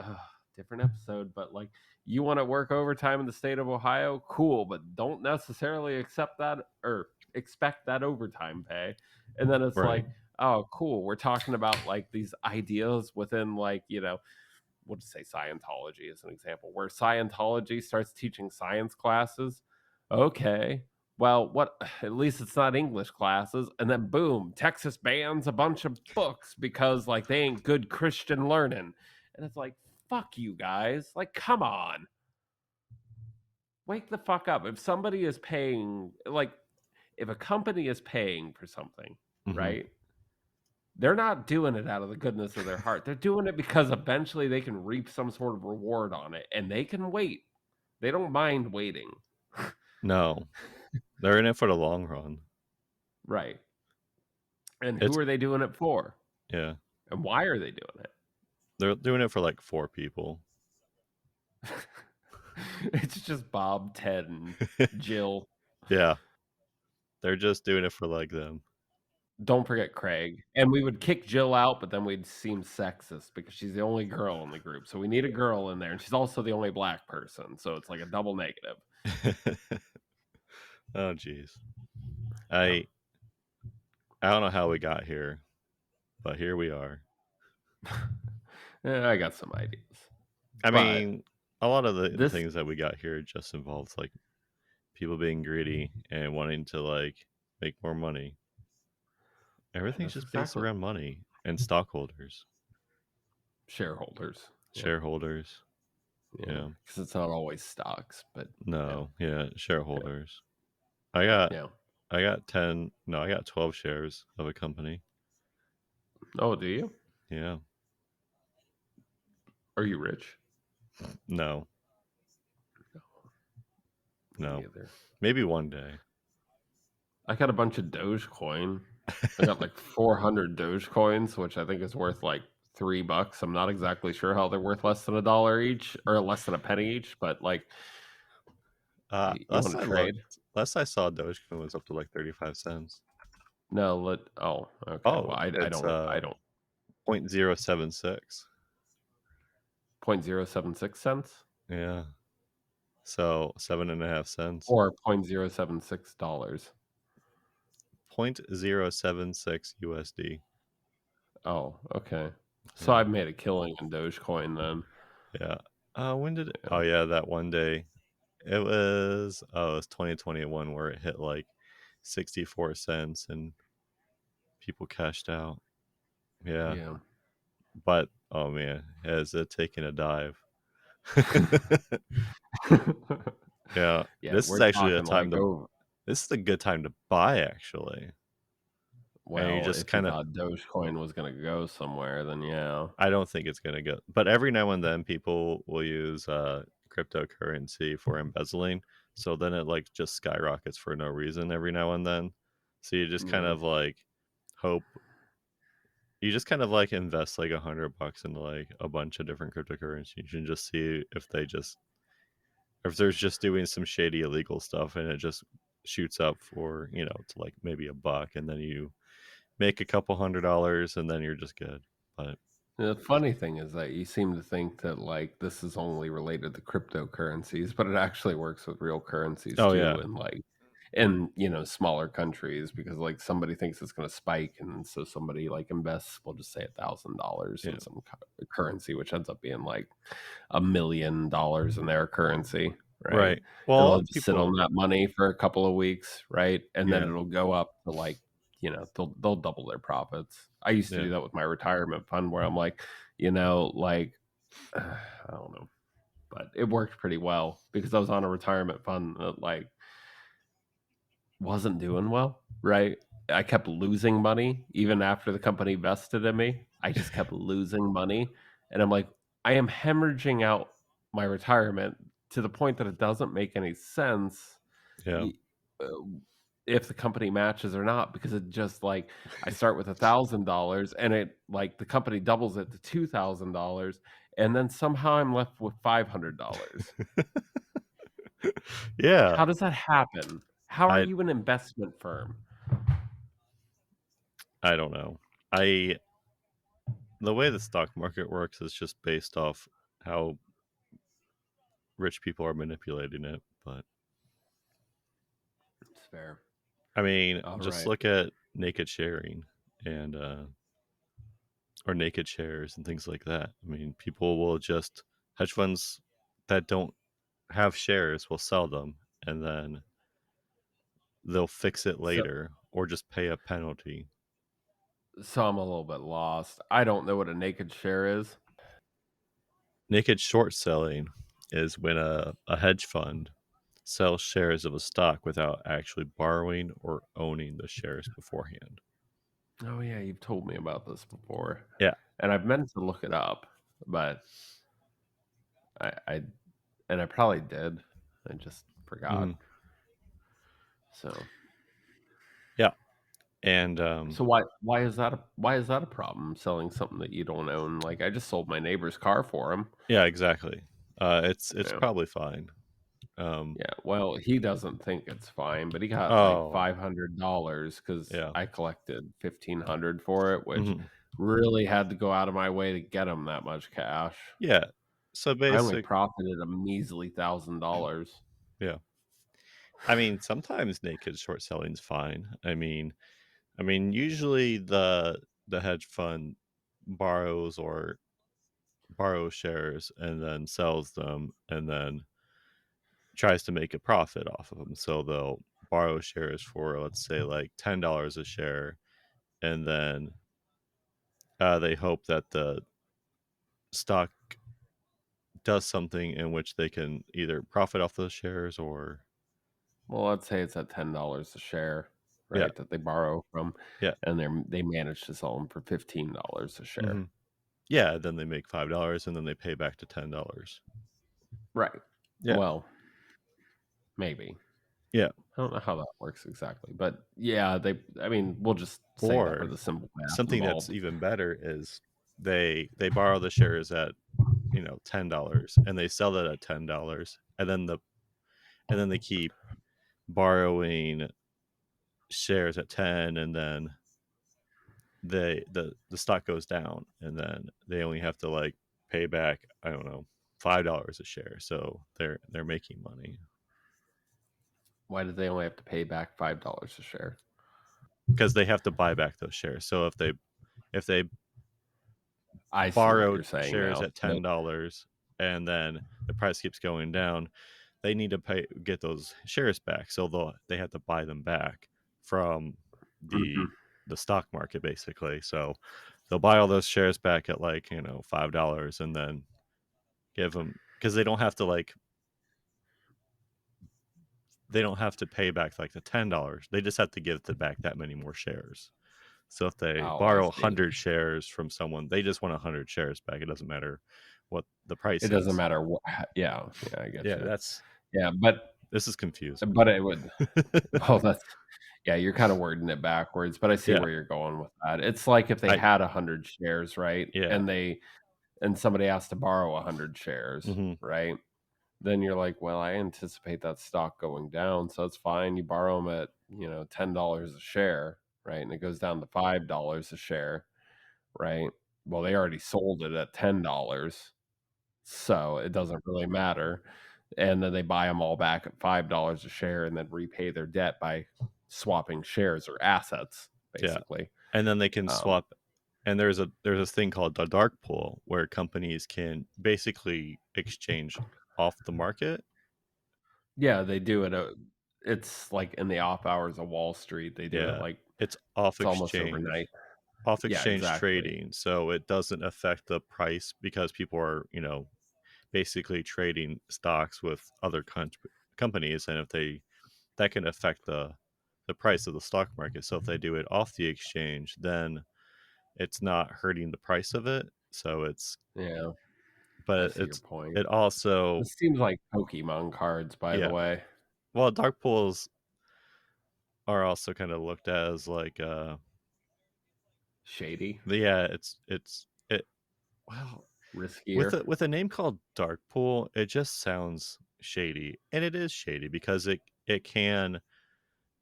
different episode, but like, you want to work overtime in the state of Ohio, cool, but don't necessarily accept that or expect that overtime pay. And then it's
right.
like, oh, cool, we're talking about like these ideas within like, we'll just say Scientology as an example, where Scientology starts teaching science classes. Okay, well, what? At least it's not English classes. And then boom, Texas bans a bunch of books because like they ain't good Christian learning. And it's like, fuck you guys. Like, come on. Wake the fuck up. If somebody is paying, like, if a company is paying for something,
Hmm.
right? They're not doing it out of the goodness of their heart. They're doing it because eventually they can reap some sort of reward on it and they can wait. They don't mind waiting.
No, they're in it for the long run.
Right. And who
It's,
are they doing it for?
yeah,
And why are they doing
they're doing it for like 4 people.
it? It's just Bob, Ted, and Jill.
Yeah, they're just doing it for like them.
Don't forget Craig. And we would kick Jill out, but then we'd seem sexist because she's the only girl in the group. So we need a girl in there. And she's also the only black person. So it's like a double negative.
Oh, jeez.
Yeah.
I don't know how we got here, but here we are.
I got some ideas.
I
But
mean, a lot of the
this,
things that we got here just involves like people being greedy and wanting to like make more money. Everything's
that's
just based
exactly
around money and stockholders,
shareholders. Yeah.
shareholders.
Yeah.
Yeah.
Because it's not always stocks, but
No, yeah, shareholders.
yeah.
I got 10, no, I got 12 shares of a company.
Oh, do you?
Yeah.
Are you rich?
No.
Me
No.
neither.
Maybe one day.
I got a bunch of Dogecoin. I got like 400 Dogecoins, which I think is worth like $3. I'm not exactly sure how they're worth less than $1 each or less than a penny each, but like, you want
Last
to
I
trade?
looked, last I saw, Dogecoin was up to like 35 cents.
No, oh, okay.
Oh,
Well, I
it's
don't
0.076.
0.076 cents
Yeah. So 7.5 cents.
or $0.076.
0.076 USD.
Oh, okay. So
Yeah.
I've made a killing in Dogecoin then.
Yeah. When did it?
Yeah.
Oh yeah, that one day. It was 2021 where it hit like 64 cents and people cashed out. Yeah.
Yeah.
But oh man, has it taken a dive? Yeah.
Yeah,
This is
we're
actually a
talking
time
like
to
over.
this is a good time to buy actually. And you
Well,
just
if you
kind of
thought Dogecoin was gonna go somewhere, then yeah.
I don't think it's going to go. But every now and then people will use cryptocurrency for embezzling. So then it like just skyrockets for no reason every now and then. So you just kind
Yeah.
of like hope you just kind of like invest like $100 into like a bunch of different cryptocurrencies and just see if they just if there's just doing some shady illegal stuff and it just shoots up for to like maybe $1 and then you make a couple $100 and then you're just good. But
The funny thing is that you seem to think that like this is only related to cryptocurrencies, but it actually works with real currencies
oh
too,
yeah,
and like in smaller countries because like somebody thinks it's going to spike, and so somebody like invests, we'll just say $1,000
yeah,
in some currency, which ends up being like $1 million in their currency, right?
right. Well,
And
a lot
they'll
of
just sit on
people,
that money for a couple of weeks, right? And then
yeah,
it'll go up to like they'll double their profits. I used to
yeah.
do that with my retirement fund where I'm like, like I don't know, but it worked pretty well because I was on a retirement fund that like wasn't doing well, right? I kept losing money even after the company vested in me. I just kept losing money, and I'm like, I am hemorrhaging out my retirement to the point that it doesn't make any sense
Yeah.
uh, if the company matches or not because it just like I start with $1,000 and it like the company doubles it to $2,000 and then somehow I'm left with $500.
Yeah.
How does that happen? How are
I
you an investment firm?
I don't know. I The way the stock market works is just based off how rich people are manipulating it. But
It's fair.
I mean,
All
just
right.
look at naked sharing and or naked shares and things like that. I mean, people will just hedge funds that don't have shares will sell them and then they'll fix it
So
later or just pay a penalty.
so I'm a little bit lost. I don't know what a naked share is.
Naked short selling is when a hedge fund sells shares of a stock without actually borrowing or owning the shares beforehand.
Oh yeah, you've told me about this before.
Yeah.
And I've meant to look it up, but I and I probably did. I just forgot.
Mhm.
So
Yeah. And
so why is that a problem selling something that you don't own? Like I just sold my neighbor's car for him.
yeah, exactly. It's
Yeah.
probably fine.
Yeah. Well, he doesn't think it's fine, but he got like
Oh,
$500 because
yeah.
I collected 1,500 for it, which
Mhm.
really had to go out of my way to get him that much cash.
Yeah. So
I only
basic
profited a measly $1,000.
yeah. I mean, sometimes naked short selling's fine. I mean usually the hedge fund borrows or borrows shares and then sells them and then tries to make a profit off of them. So they'll borrow shares for, let's say, like $10 a share, and then they hope that the stock does something in which they can either profit off those shares or
Well, let's say it's at $10 a share,
yeah,
right? That they borrow from,
yeah,
and they manage to sell them for $15 a share.
hmm yeah. Then they make $5, and then they pay back to $10.
Right.
Yeah,
Well, maybe.
Yeah.
I don't know how that works exactly, but yeah, I mean, we'll just say that for
Or
the simple math
something that's
involved.
even better is they borrow the shares at $10 and they sell it at $10, and then they keep borrowing shares at 10, and then the stock goes down, and then they only have to like pay back, I don't know, $5 a share, so they're making money
Why did they only have to pay back $5 a share?
because they have to buy back those shares. So if they
I see what you're
borrowed
saying
shares
now.
at $10 and then the price keeps going down, they need to get those shares back, so they have to buy them back from
Mhm.
the stock market, basically. So they'll buy all those shares back at like $5 and then give them, because they don't have to pay back like the $10. They just have to give back that many more shares. So if they
Oh, I
borrow
see.
100 shares from someone, they just want 100 shares back. It doesn't matter what the price
It doesn't
is.
matter what. Yeah, I get
Yeah,
you. Yeah, but
this is confusing.
it would. Oh, that's yeah. You're kind of wording it backwards, but I see
Yeah,
where you're going with that. It's like if they had 100 shares, right,
yeah.
and somebody has to borrow 100 shares,
Hmm.
right? Then you're like, well, I anticipate that stock going down, so it's fine. You borrow them at $10 a share, right, and it goes down to $5 a share, right? Well, they already sold it at $10, so it doesn't really matter. And then they buy them all back at $5 a share, and then repay their debt by swapping shares or assets,
Yeah,
basically.
and then they can
Um,
swap. And there's this thing called the dark pool where companies can basically exchange off the market.
yeah, they do it. It's like in the off hours of Wall Street. They do it
Yeah,
like
it's
it's almost overnight.
off
Yeah,
exchange
exactly.
trading, so it doesn't affect the price because people are basically trading stocks with other companies, and if that can affect the price of the stock market. So if they do it off the exchange, then it's not hurting the price of it. So
Yeah, I
but
see your point.
it also,
This seems like Pokemon cards, by the
yeah.
way.
Well, dark pools are also kind of looked at as like
Shady,
yeah, it well,
riskier.
with a name called dark pool, it just sounds shady, and it is shady because it can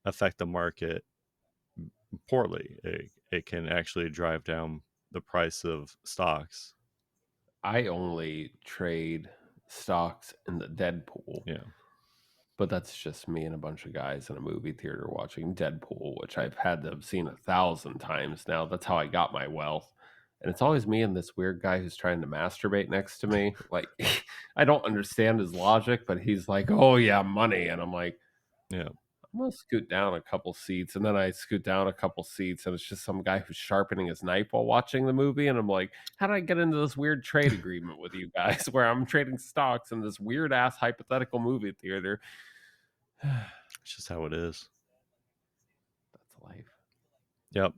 affect the market poorly. It can actually drive down the price of stocks.
I only trade stocks in the Deadpool,
Yeah.
but that's just me and a bunch of guys in a movie theater watching Deadpool, which I've had to have seen 1,000 times now. That's how I got my wealth. And it's always me and this weird guy who's trying to masturbate next to me. Like, I don't understand his logic, but he's like, oh, yeah, money. And I'm like,
Yeah.
I'm gonna scoot down a couple seats, and then I scoot down a couple seats, and it's just some guy who's sharpening his knife while watching the movie, and I'm like, how did I get into this weird trade agreement with you guys where I'm trading stocks in this weird ass hypothetical movie theater? That's
It's just how it is.
life.
Yep.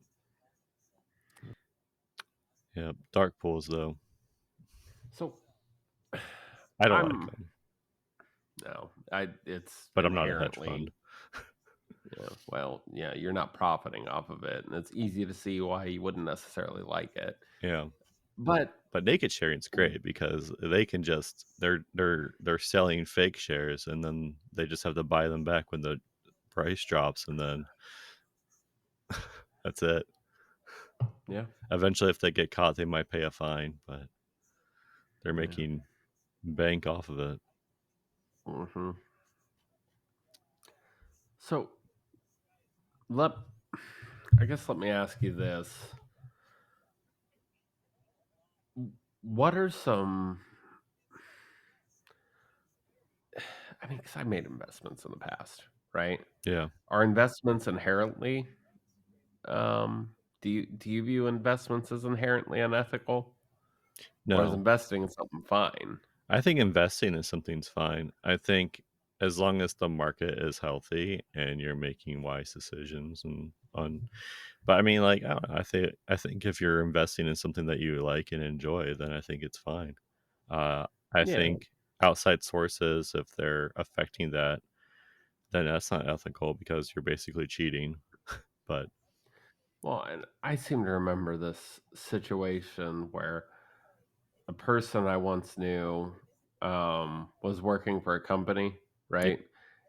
Yep. Dark pools, though,
So
I don't like
I'm
them,
no, I it's
but I'm not a hedge fund.
inherently well, yeah, you're not profiting off of it, and it's easy to see why you wouldn't necessarily like it.
Yeah.
But
But naked sharing's great because they can just they're selling fake shares, and then they just have to buy them back when the price drops, and then that's it.
yeah,
Eventually, if they get caught, they might pay a fine, but they're
yeah.
making bank off of it.
Hmm. So let I guess let me ask you this. What are some I mean, because I made investments in the past, right?
Yeah.
Are investments inherently do you view investments as inherently unethical? Or is
No,
investing in something fine?
I think investing in something's fine. I think as long as the market is healthy and you're making wise decisions and on, but I mean, like, I don't know, I think if you're investing in something that you like and enjoy, then I think it's fine. I
Yeah.
think outside sources, if they're affecting that, then that's not ethical because you're basically cheating. But
Well, and I seem to remember this situation where a person I once knew was working for a company,
yeah,
right?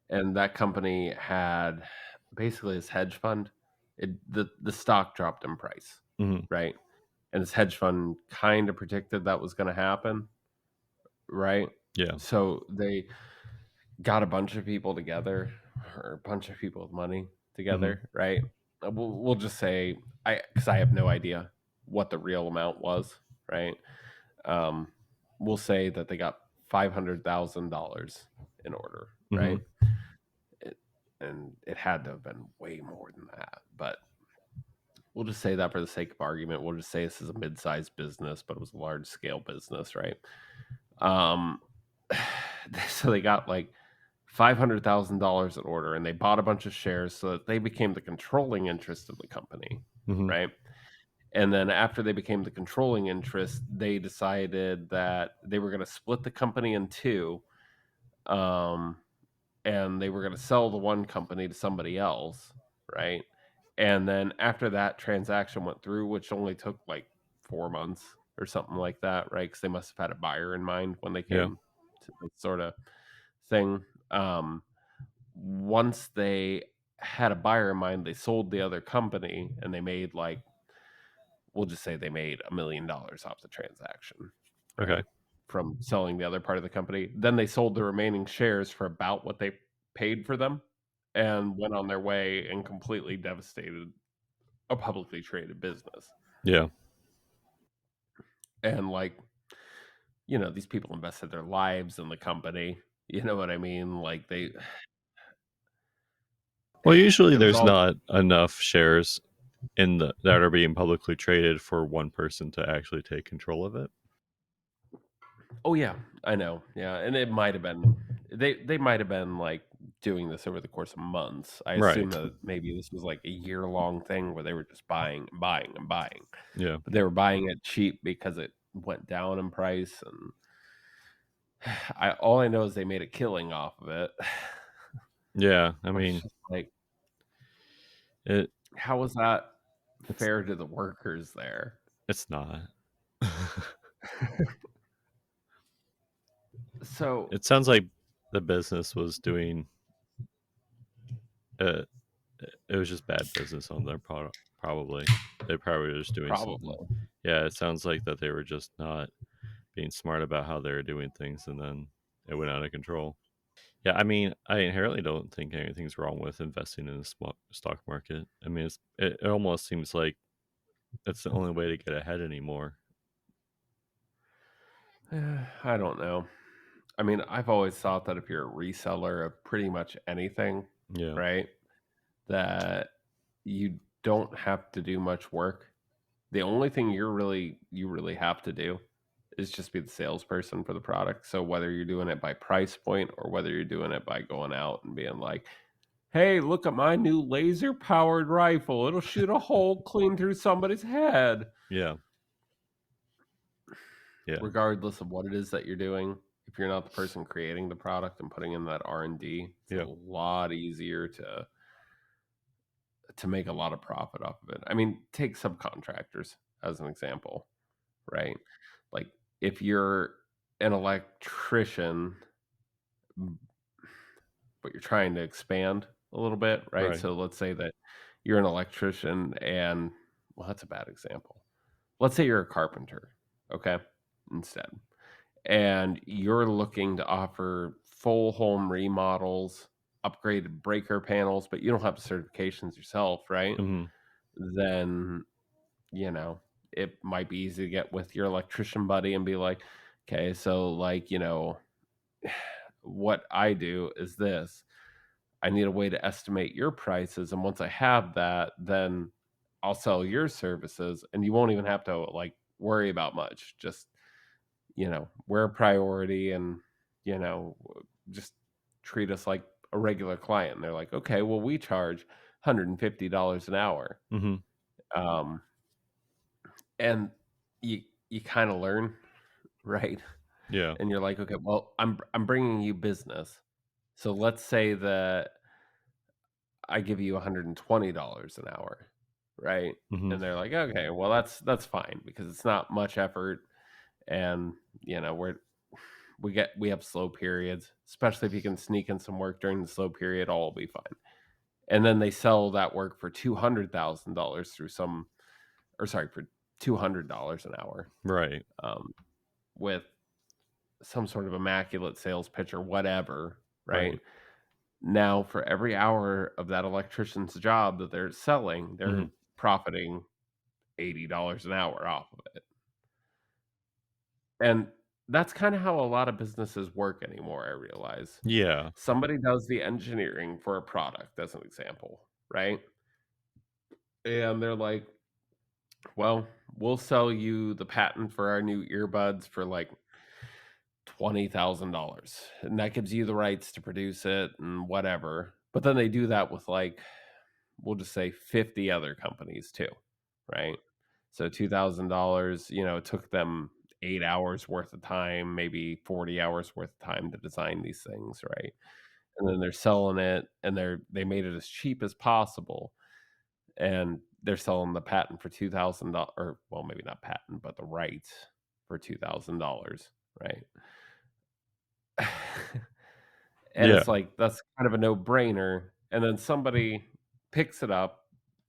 And that company had basically this hedge fund. The stock dropped in price,
mhm,
right? And this hedge fund kind of predicted that was going to happen, right?
yeah,
So they got a bunch of people together, or a bunch of people with money
mhm,
together, right? We'll just say because I have no idea what the real amount was, right? Um, we'll say that they got $500,000 in order, right?
mhm,
It, and it had to have been way more than that, but we'll just say that for the sake of argument. We'll just say this is a mid-sized business, but it was a large-scale business, right? Um, so they got like $500,000 in order, and they bought a bunch of shares so that they became the controlling interest of the company,
mhm,
right? And then after they became the controlling interest, they decided that they were going to split the company in two, um, and they were going to sell the one company to somebody else, right? And then after that transaction went through, which only took like 4 months or something like that, right? Because they must have had a buyer in mind when they
yeah,
came to this sort of thing. Once they had a buyer in mind, they sold the other company and they made like, we'll just say they made $1 million off the transaction,
okay,
right? From selling the other part of the company. Then they sold the remaining shares for about what they paid for them and went on their way and completely devastated a publicly traded business.
yeah.
And like, these people invested their lives in the company. You know what I mean? Like
Well, usually
it was
there's
all.
not enough shares that are being publicly traded for one person to actually take control of it.
Oh yeah, I know. Yeah, and it might have been they might have been like doing this over the course of months. I assume
Right.
that maybe this was like a year-long thing where they were just buying and buying and buying.
Yeah.
But they were buying it cheap because it went down in price, and all I know is they made a killing off of it.
Yeah. I
But it's
mean,
just like,
it
how was that
it's
fair to the workers there?
it's not.
So,
It sounds like the business was doing uh it was just bad business on their product. Probably they probably were just doing something.
probably.
Yeah, it sounds like that they were just not being smart about how they were doing things, and then it went out of control. Yeah, I mean, I inherently don't think anything's wrong with investing in the stock market. I mean, it almost seems like it's the only way to get ahead anymore.
I don't know. I mean, I've always thought that if you're a reseller of pretty much anything,
Yeah,
right, that you don't have to do much work. The only thing you really have to do is just be the salesperson for the product. So whether you're doing it by price point or whether you're doing it by going out and being like, "Hey, look at my new laser powered rifle. It'll shoot a hole clean through somebody's head."
yeah, yeah,
Regardless of what it is that you're doing, if you're not the person creating the product and putting in that R&D, it's
yeah.
a lot easier to make a lot of profit off of it. I mean, take subcontractors as an example, right? Like if you're an electrician but you're trying to expand a little bit, right?
Right.
So let's say that you're an electrician and well, that's a bad example. Let's say you're a carpenter, okay? Instead. And you're looking to offer full home remodels, upgraded breaker panels, but you don't have the certifications yourself, right?
Hmm.
Then, it might be easy to get with your electrician buddy and be like, okay, so like, what I do is this. I need a way to estimate your prices. And once I have that, then I'll sell your services and you won't even have to like worry about much. Just we're a priority and, you know, just treat us like a regular client. And they're like, okay, well, we charge $150 an hour.
Hmm.
Um, and you kind of learn, right?
Yeah.
And you're like, okay, well, I'm bringing you business. So let's say that I give you $120 an hour, right?
Hmm.
And they're like, okay, well that's fine because it's not much effort, and we have slow periods, especially if you can sneak in some work during the slow period, all will be fine. And then they sell that work for $200,000 through some, or sorry, for $200 an hour,
Right.
with some sort of immaculate sales pitch or whatever, right?
Right.
Now, for every hour of that electrician's job that they're selling, they're
Hmm.
profiting $80 an hour off of it. And that's kind of how a lot of businesses work anymore, I realize.
Yeah.
Somebody does the engineering for a product, as an example, right? And they're like, well, we'll sell you the patent for our new earbuds for like $20,000. And that gives you the rights to produce it and whatever. But then they do that with like, we'll just say 50 other companies too, right? So $2,000, it took them 8 hours worth of time, maybe 40 hours worth of time to design these things, right? And then they're selling it, and they made it as cheap as possible, and they're selling the patent for $2,000, or well, maybe not patent, but the rights for $2,000, right? And
Yeah.
it's like that's kind of a no-brainer, and then somebody picks it up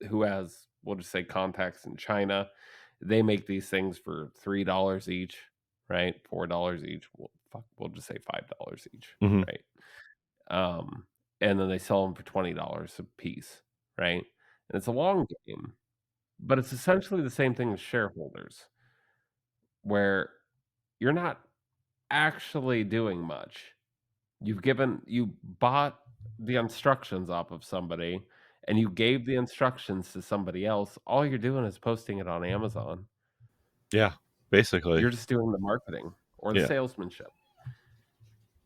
who has, we'll just say, contacts in China. They make these things for $3 each, right? $4 each. Well, fuck, we'll just say $5 each,
Hmm.
right? Um, and then they sell them for $20 a piece, right? And it's a long game, but it's essentially the same thing as shareholders, where you're not actually doing much. You bought the instructions off of somebody, and you gave the instructions to somebody else. All you're doing is posting it on Amazon.
Yeah. Basically.
You're just doing the marketing or the
Yeah.
salesmanship.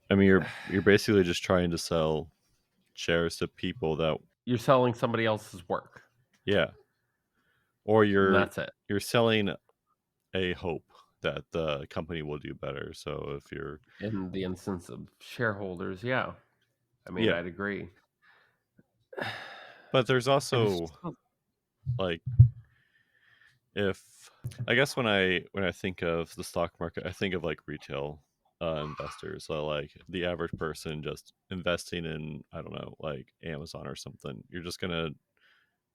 I mean, you're basically just trying to sell shares to people that,
You're selling somebody else's work,
yeah, or
and
you're
that's it.
you're selling a hope that the company will do better. So if you're,
In the instance of shareholders, yeah. I mean,
yeah,
I'd agree.
but there's
And it's
also
just
like, if I guess when I think of the stock market, I think of like retail investors. So like the average person just investing in, I don't know, like Amazon or something. You're just gonna,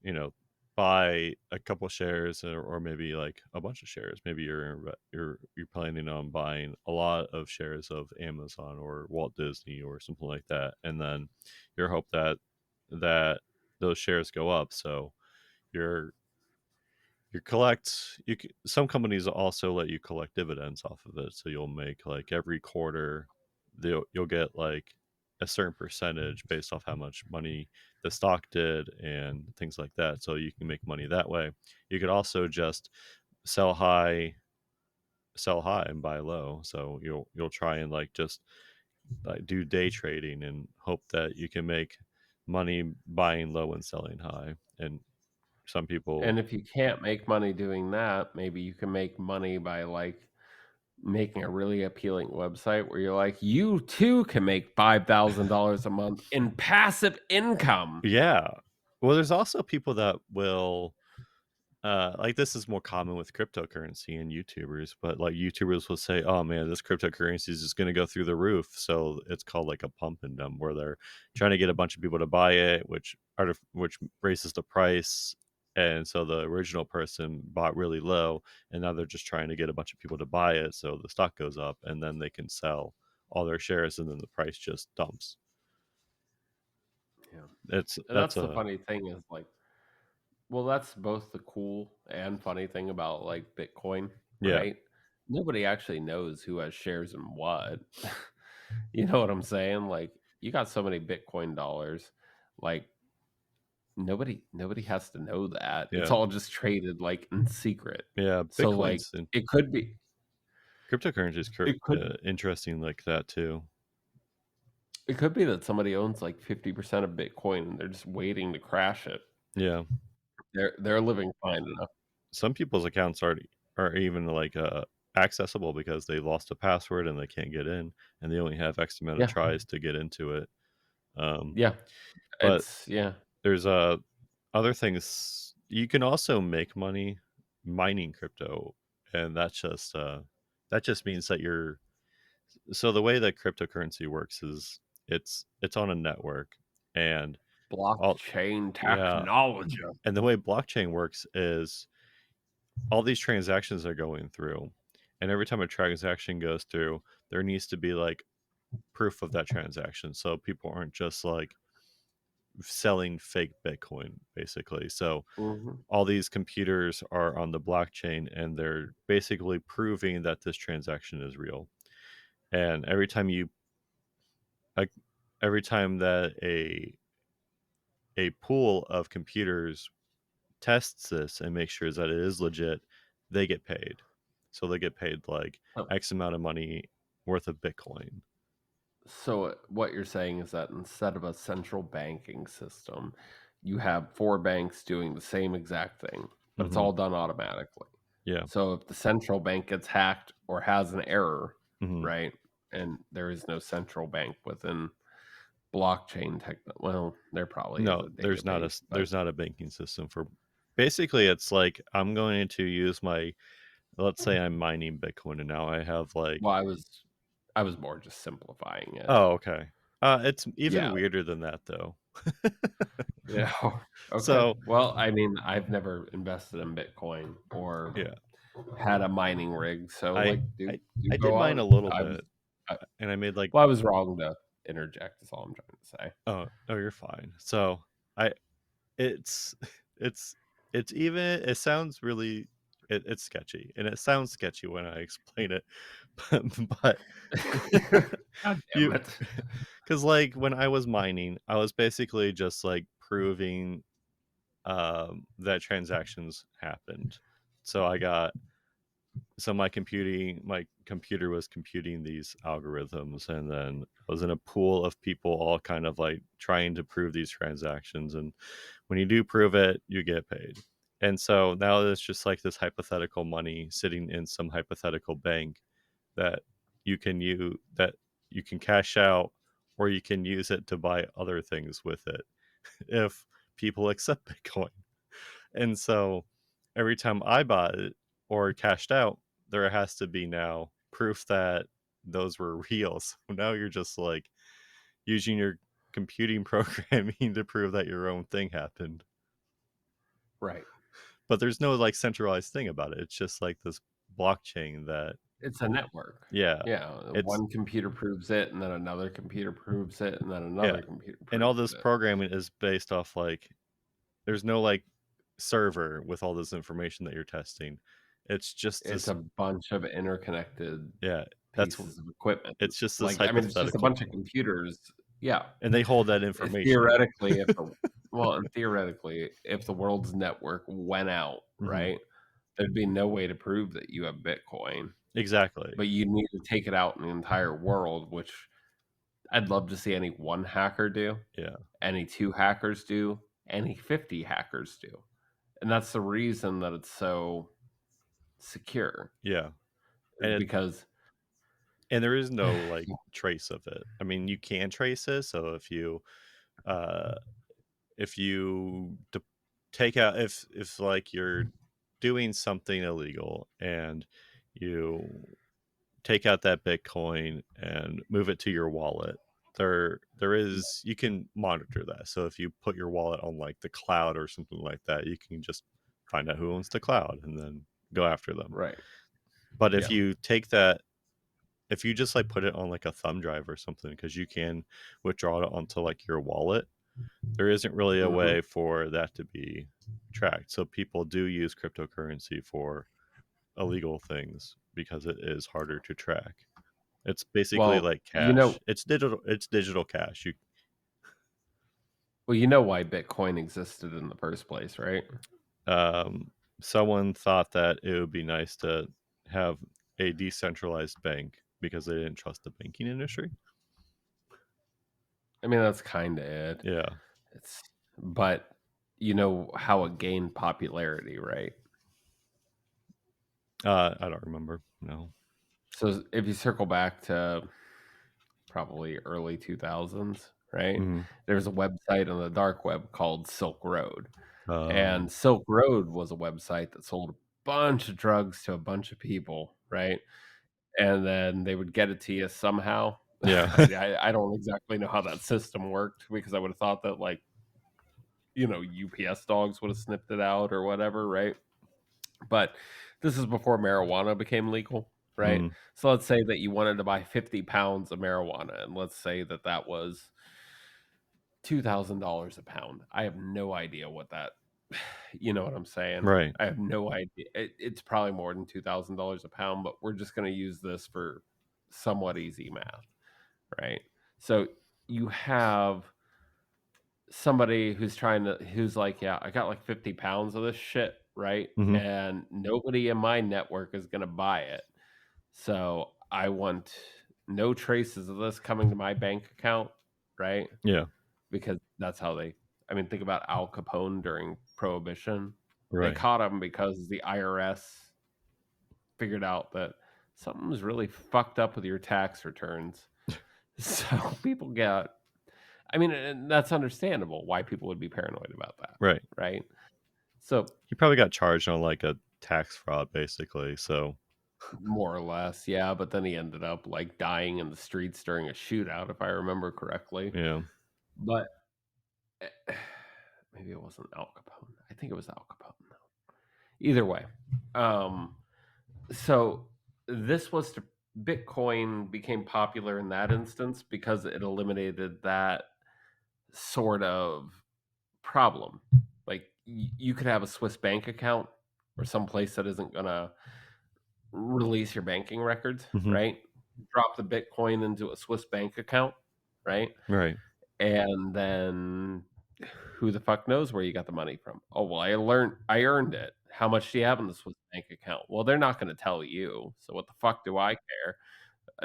you know, buy a couple shares, or maybe like a bunch of shares. Maybe you're planning on buying a lot of shares of Amazon or Walt Disney or something like that, and then your hope that those shares go up. So you're some companies also let you collect dividends off of it, so you'll make like every quarter you'll get like a certain percentage based off how much money the stock did and things like that, so you can make money that way. You could also just sell high and buy low, so you'll try and like just like do day trading and hope that you can make money buying low and selling high. And some people,
and if you can't make money doing that, maybe you can make money by like making a really appealing website where you're like, you too can make $5,000 a month in passive income.
yeah. Well, there's also people that will, like, this is more common with cryptocurrency and YouTubers, but like YouTubers will say, "Oh man, this cryptocurrency is just going to go through the roof." So it's called like a pump and dump, where they're trying to get a bunch of people to buy it, which raises the price. And so the original person bought really low, and now they're just trying to get a bunch of people to buy it, so the stock goes up, and then they can sell all their shares, and then the price just dumps.
Yeah.
It's
And
that's
that's the
a
funny thing is like, well, that's both the cool and funny thing about like Bitcoin,
yeah,
right? Nobody actually knows who has shares in what. You know what I'm saying? Like, you got so many Bitcoin dollars, like nobody has to know that. It's
yeah,
all just traded like in secret.
yeah.
So like
Bitcoin's in
it could be
cryptocurrency is
it could
interesting like that too.
it could be that somebody owns like 50% of Bitcoin and they're just waiting to crash it.
Yeah,
They're living fine enough.
some people's accounts are even like accessible because they lost a password and they can't get in, and they only have X amount of
Yeah.
tries to get into it. Um,
Yeah.
but
Yeah.
there's other things. You can also make money mining crypto, and that just means that you're so the way that cryptocurrency works is it's on a network, and all
Blockchain
yeah,
technology.
and the way blockchain works is all these transactions are going through, and every time a transaction goes through, there needs to be like proof of that transaction, so people aren't just like selling fake Bitcoin, basically. So
Mhm.
all these computers are on the blockchain, and they're basically proving that this transaction is real. And like every time that a pool of computers tests this and makes sure that it is legit, they get paid. So they get paid like
Oh,
X amount of money worth of Bitcoin.
so what you're saying is that instead of a central banking system, you have 4 banks doing the same exact thing, but it's
Hmm.
all done automatically.
Yeah.
So if the central bank gets hacked or has an error,
Hmm.
right, and there is no central bank within blockchain tech, well, there probably is
No,
a database, but
there's not a banking system for. Basically, it's like I'm going to use my. Let's say I'm mining Bitcoin, and now I have like.
well, I was more just simplifying it.
Oh, okay. It's even
Yeah.
weirder than that, though.
Yeah. Okay.
So
Well, I mean, I've never invested in Bitcoin or
yeah,
had a mining rig, so
I
like, do
I
do
I
go
did mine
on.
a little
I was,
bit,
I,
and I made like.
well, I was wrong to interject. Is all I'm trying to say.
Oh, you're fine. So I it's it's it's even it sounds really it's sketchy, and it sounds sketchy when I explain it, but
God damn
you
it!
because like when I was mining, I was basically just like proving that transactions happened. So my computer was computing these algorithms, and then I was in a pool of people all kind of like trying to prove these transactions, and when you do prove it, you get paid. And so now there's just like this hypothetical money sitting in some hypothetical bank that you can cash out, or you can use it to buy other things with it if people accept Bitcoin. And so every time I bought it or cashed out, there has to be now proof that those were real. So now you're just like using your computing programming to prove that your own thing happened.
Right.
But there's no like centralized thing about it. It's just like this blockchain that,
It's a network.
yeah,
Yeah.
it's,
One computer proves it, and then another computer proves it, and then
yeah.
another computer
And all
proves
this
it.
programming is based off like, there's no like server with all this information that you're testing. It's just
It's
this,
a bunch of interconnected
yeah, that's,
pieces of equipment.
it's just this
Like, I mean, it's just a
hypothetical.
bunch of computers. Yeah.
And they hold that information.
Theoretically, and theoretically, if the world's network went out,
Hmm.
right, there'd be no way to prove that you have Bitcoin,
Exactly.
but you need to take it out in the entire world, which I'd love to see any one hacker do,
Yeah.
any 2 hackers do, any 50 hackers do. And that's the reason that it's so secure,
Yeah.
is
And
because
there is no like trace of it. I mean, you can trace it. So uh if you take out, if like you're doing something illegal and you take out that Bitcoin and move it to your wallet, there is, you can monitor that. So if you put your wallet on like the cloud or something like that, you can just find out who owns the cloud and then go after them.
right.
But if
Yeah.
you take that, if you just like put it on like a thumb drive or something, because you can withdraw it onto like your wallet, there isn't really a
Mhm.
way for that to be tracked. So people do use cryptocurrency for illegal things because it is harder to track. It's basically
Well,
like cash. It's digital cash.
you know why Bitcoin existed in the first place, right?
Um, Someone thought that it would be nice to have a decentralized bank because they didn't trust the banking industry.
I mean, that's kinda it.
Yeah.
It's but you know how it gained popularity, right?
I don't remember. No.
So if you circle back to probably early 2000s, right?
Mhm.
There's a website on the dark web called Silk Road.
Oh,
And Silk Road was a website that sold a bunch of drugs to a bunch of people, right? And then they would get it to you somehow.
yeah.
I don't exactly know how that system worked because I would have thought that, like, UPS dogs would have snipped it out or whatever, right? But this is before marijuana became legal, right?
Mm,
So let's say that you wanted to buy 50 pounds of marijuana, and let's say that that was $2,000 a pound. I have no idea what that, you know what I'm saying?
right.
I have no idea. It's probably more than $2,000 a pound, but we're just going to use this for somewhat easy math, right? So you have somebody who's like, yeah, I got like 50 pounds of this shit, right?
Mhm.
And nobody in my network is going to buy it. So I want no traces of this coming to my bank account, right?
Yeah,
Because that's how I mean, think about Al Capone during Prohibition. They
right.
caught him because the IRS figured out that something was really fucked up with your tax returns. So people got, I mean, and that's understandable why people would be paranoid about that,
Right.
right? So
He probably got charged on like a tax fraud, basically. So,
more or less, yeah. But then he ended up like dying in the streets during a shootout, if I remember correctly.
yeah.
But maybe it wasn't Al Capone. I think it was Al Capone. Either way, um, so this was to Bitcoin became popular in that instance because it eliminated that sort of problem. Like you could have a Swiss bank account or some place that isn't gonna release your banking records,
Mhm.
right? Drop the Bitcoin into a Swiss bank account, right?
Right.
And then who the fuck knows where you got the money from? Oh, well, I earned it. How much do you have in the Swiss bank account? Well, they're not going to tell you. So what the fuck do I care?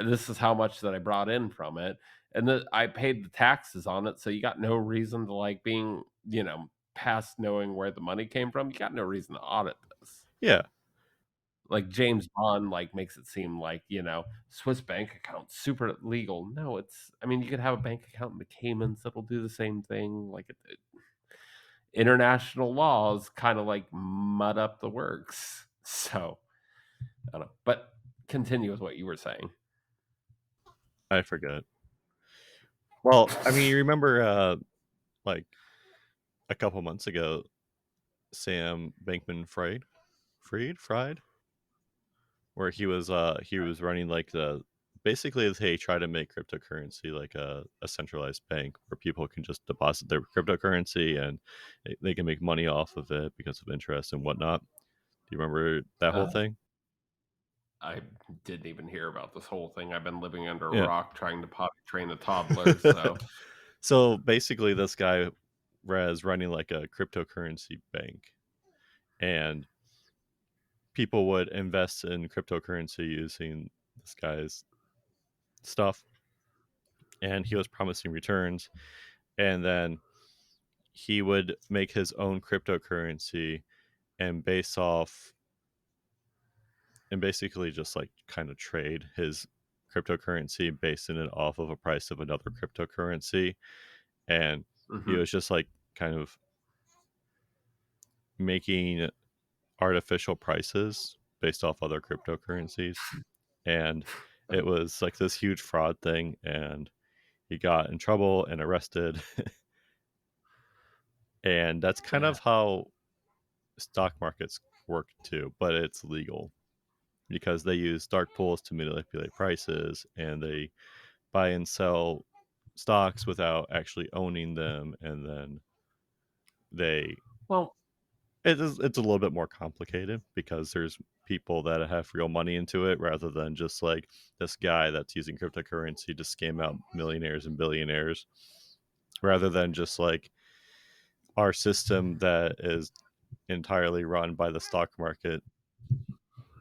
This is how much that I brought in from it. And I paid the taxes on it. So you got no reason to like being, past knowing where the money came from. You got no reason to audit this.
Yeah.
Like James Bond like makes it seem like, Swiss bank account super legal. No, I mean, you could have a bank account in the Caymans that'll do the same thing. Like international laws kind of like mud up the works. So I don't know. But continue with what you were saying.
I forget. Well, I mean, you remember like a couple months ago, Sam Bankman Fried, where he was running like the basically they try to make cryptocurrency like a centralized bank where people can just deposit their cryptocurrency and they can make money off of it because of interest and whatnot. Do you remember that whole
Uh,
thing?
I didn't even hear about this whole thing. I've been living under a
Yeah.
rock trying to potty train a toddler. So
So basically, this guy was running like a cryptocurrency bank, and people would invest in cryptocurrency using this guy's stuff, and he was promising returns, and then he would make his own cryptocurrency and basically just like kind of trade his cryptocurrency basing it off of a price of another cryptocurrency, and he
mhm.
was just like kind of making artificial prices based off other cryptocurrencies, and it was like this huge fraud thing, and he got in trouble and arrested. And that's kind
Yeah.
of how stock markets work too, but it's legal because they use dark pools to manipulate prices, and they buy and sell stocks without actually owning them, and then they
Well,
it's a little bit more complicated because there's people that have real money into it rather than just like this guy that's using cryptocurrency to scam out millionaires and billionaires, rather than just like our system that is entirely run by the stock market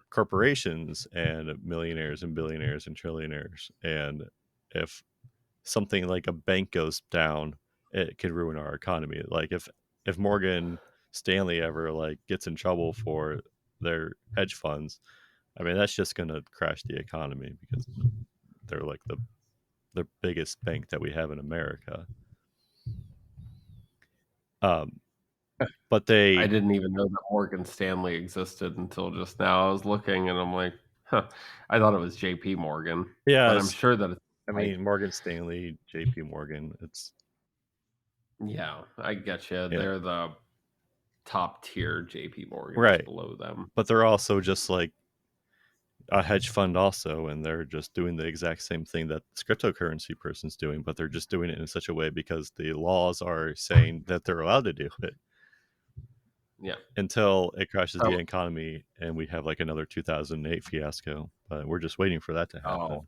corporations and millionaires and billionaires and trillionaires. And if something like a bank goes down, it could ruin our economy. Like if Morgan Stanley ever like gets in trouble for their hedge funds, I mean that's just going to crash the economy because they're like the the biggest bank that we have in America. But
I
they,
didn't even know that Morgan Stanley existed until just now. I was looking and I'm like, huh. I thought it was J.P. Morgan,
yeah,
but I'm sure that it's
I
like,
mean, Morgan Stanley, J.P. Morgan, it's
yeah, I get you.
Yeah.
They're the top tier. J.P. Morgan is
Right.
below them.
but they're also just like a hedge fund also, and they're just doing the exact same thing that this cryptocurrency person's doing, but they're just doing it in such a way because the laws are saying that they're allowed to do it
Yeah.
until it crashes
Oh.
the economy and we have like another 2008 fiasco. But we're just waiting for that to happen.
Oh.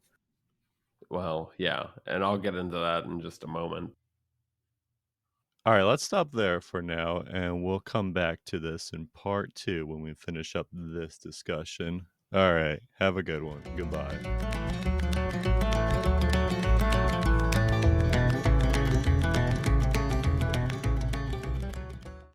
Well, yeah, and I'll get into that in just a moment.
All right, let's stop there for now, and we'll come back to this in part 2 when we finish up this discussion. All right, have a good one. Goodbye.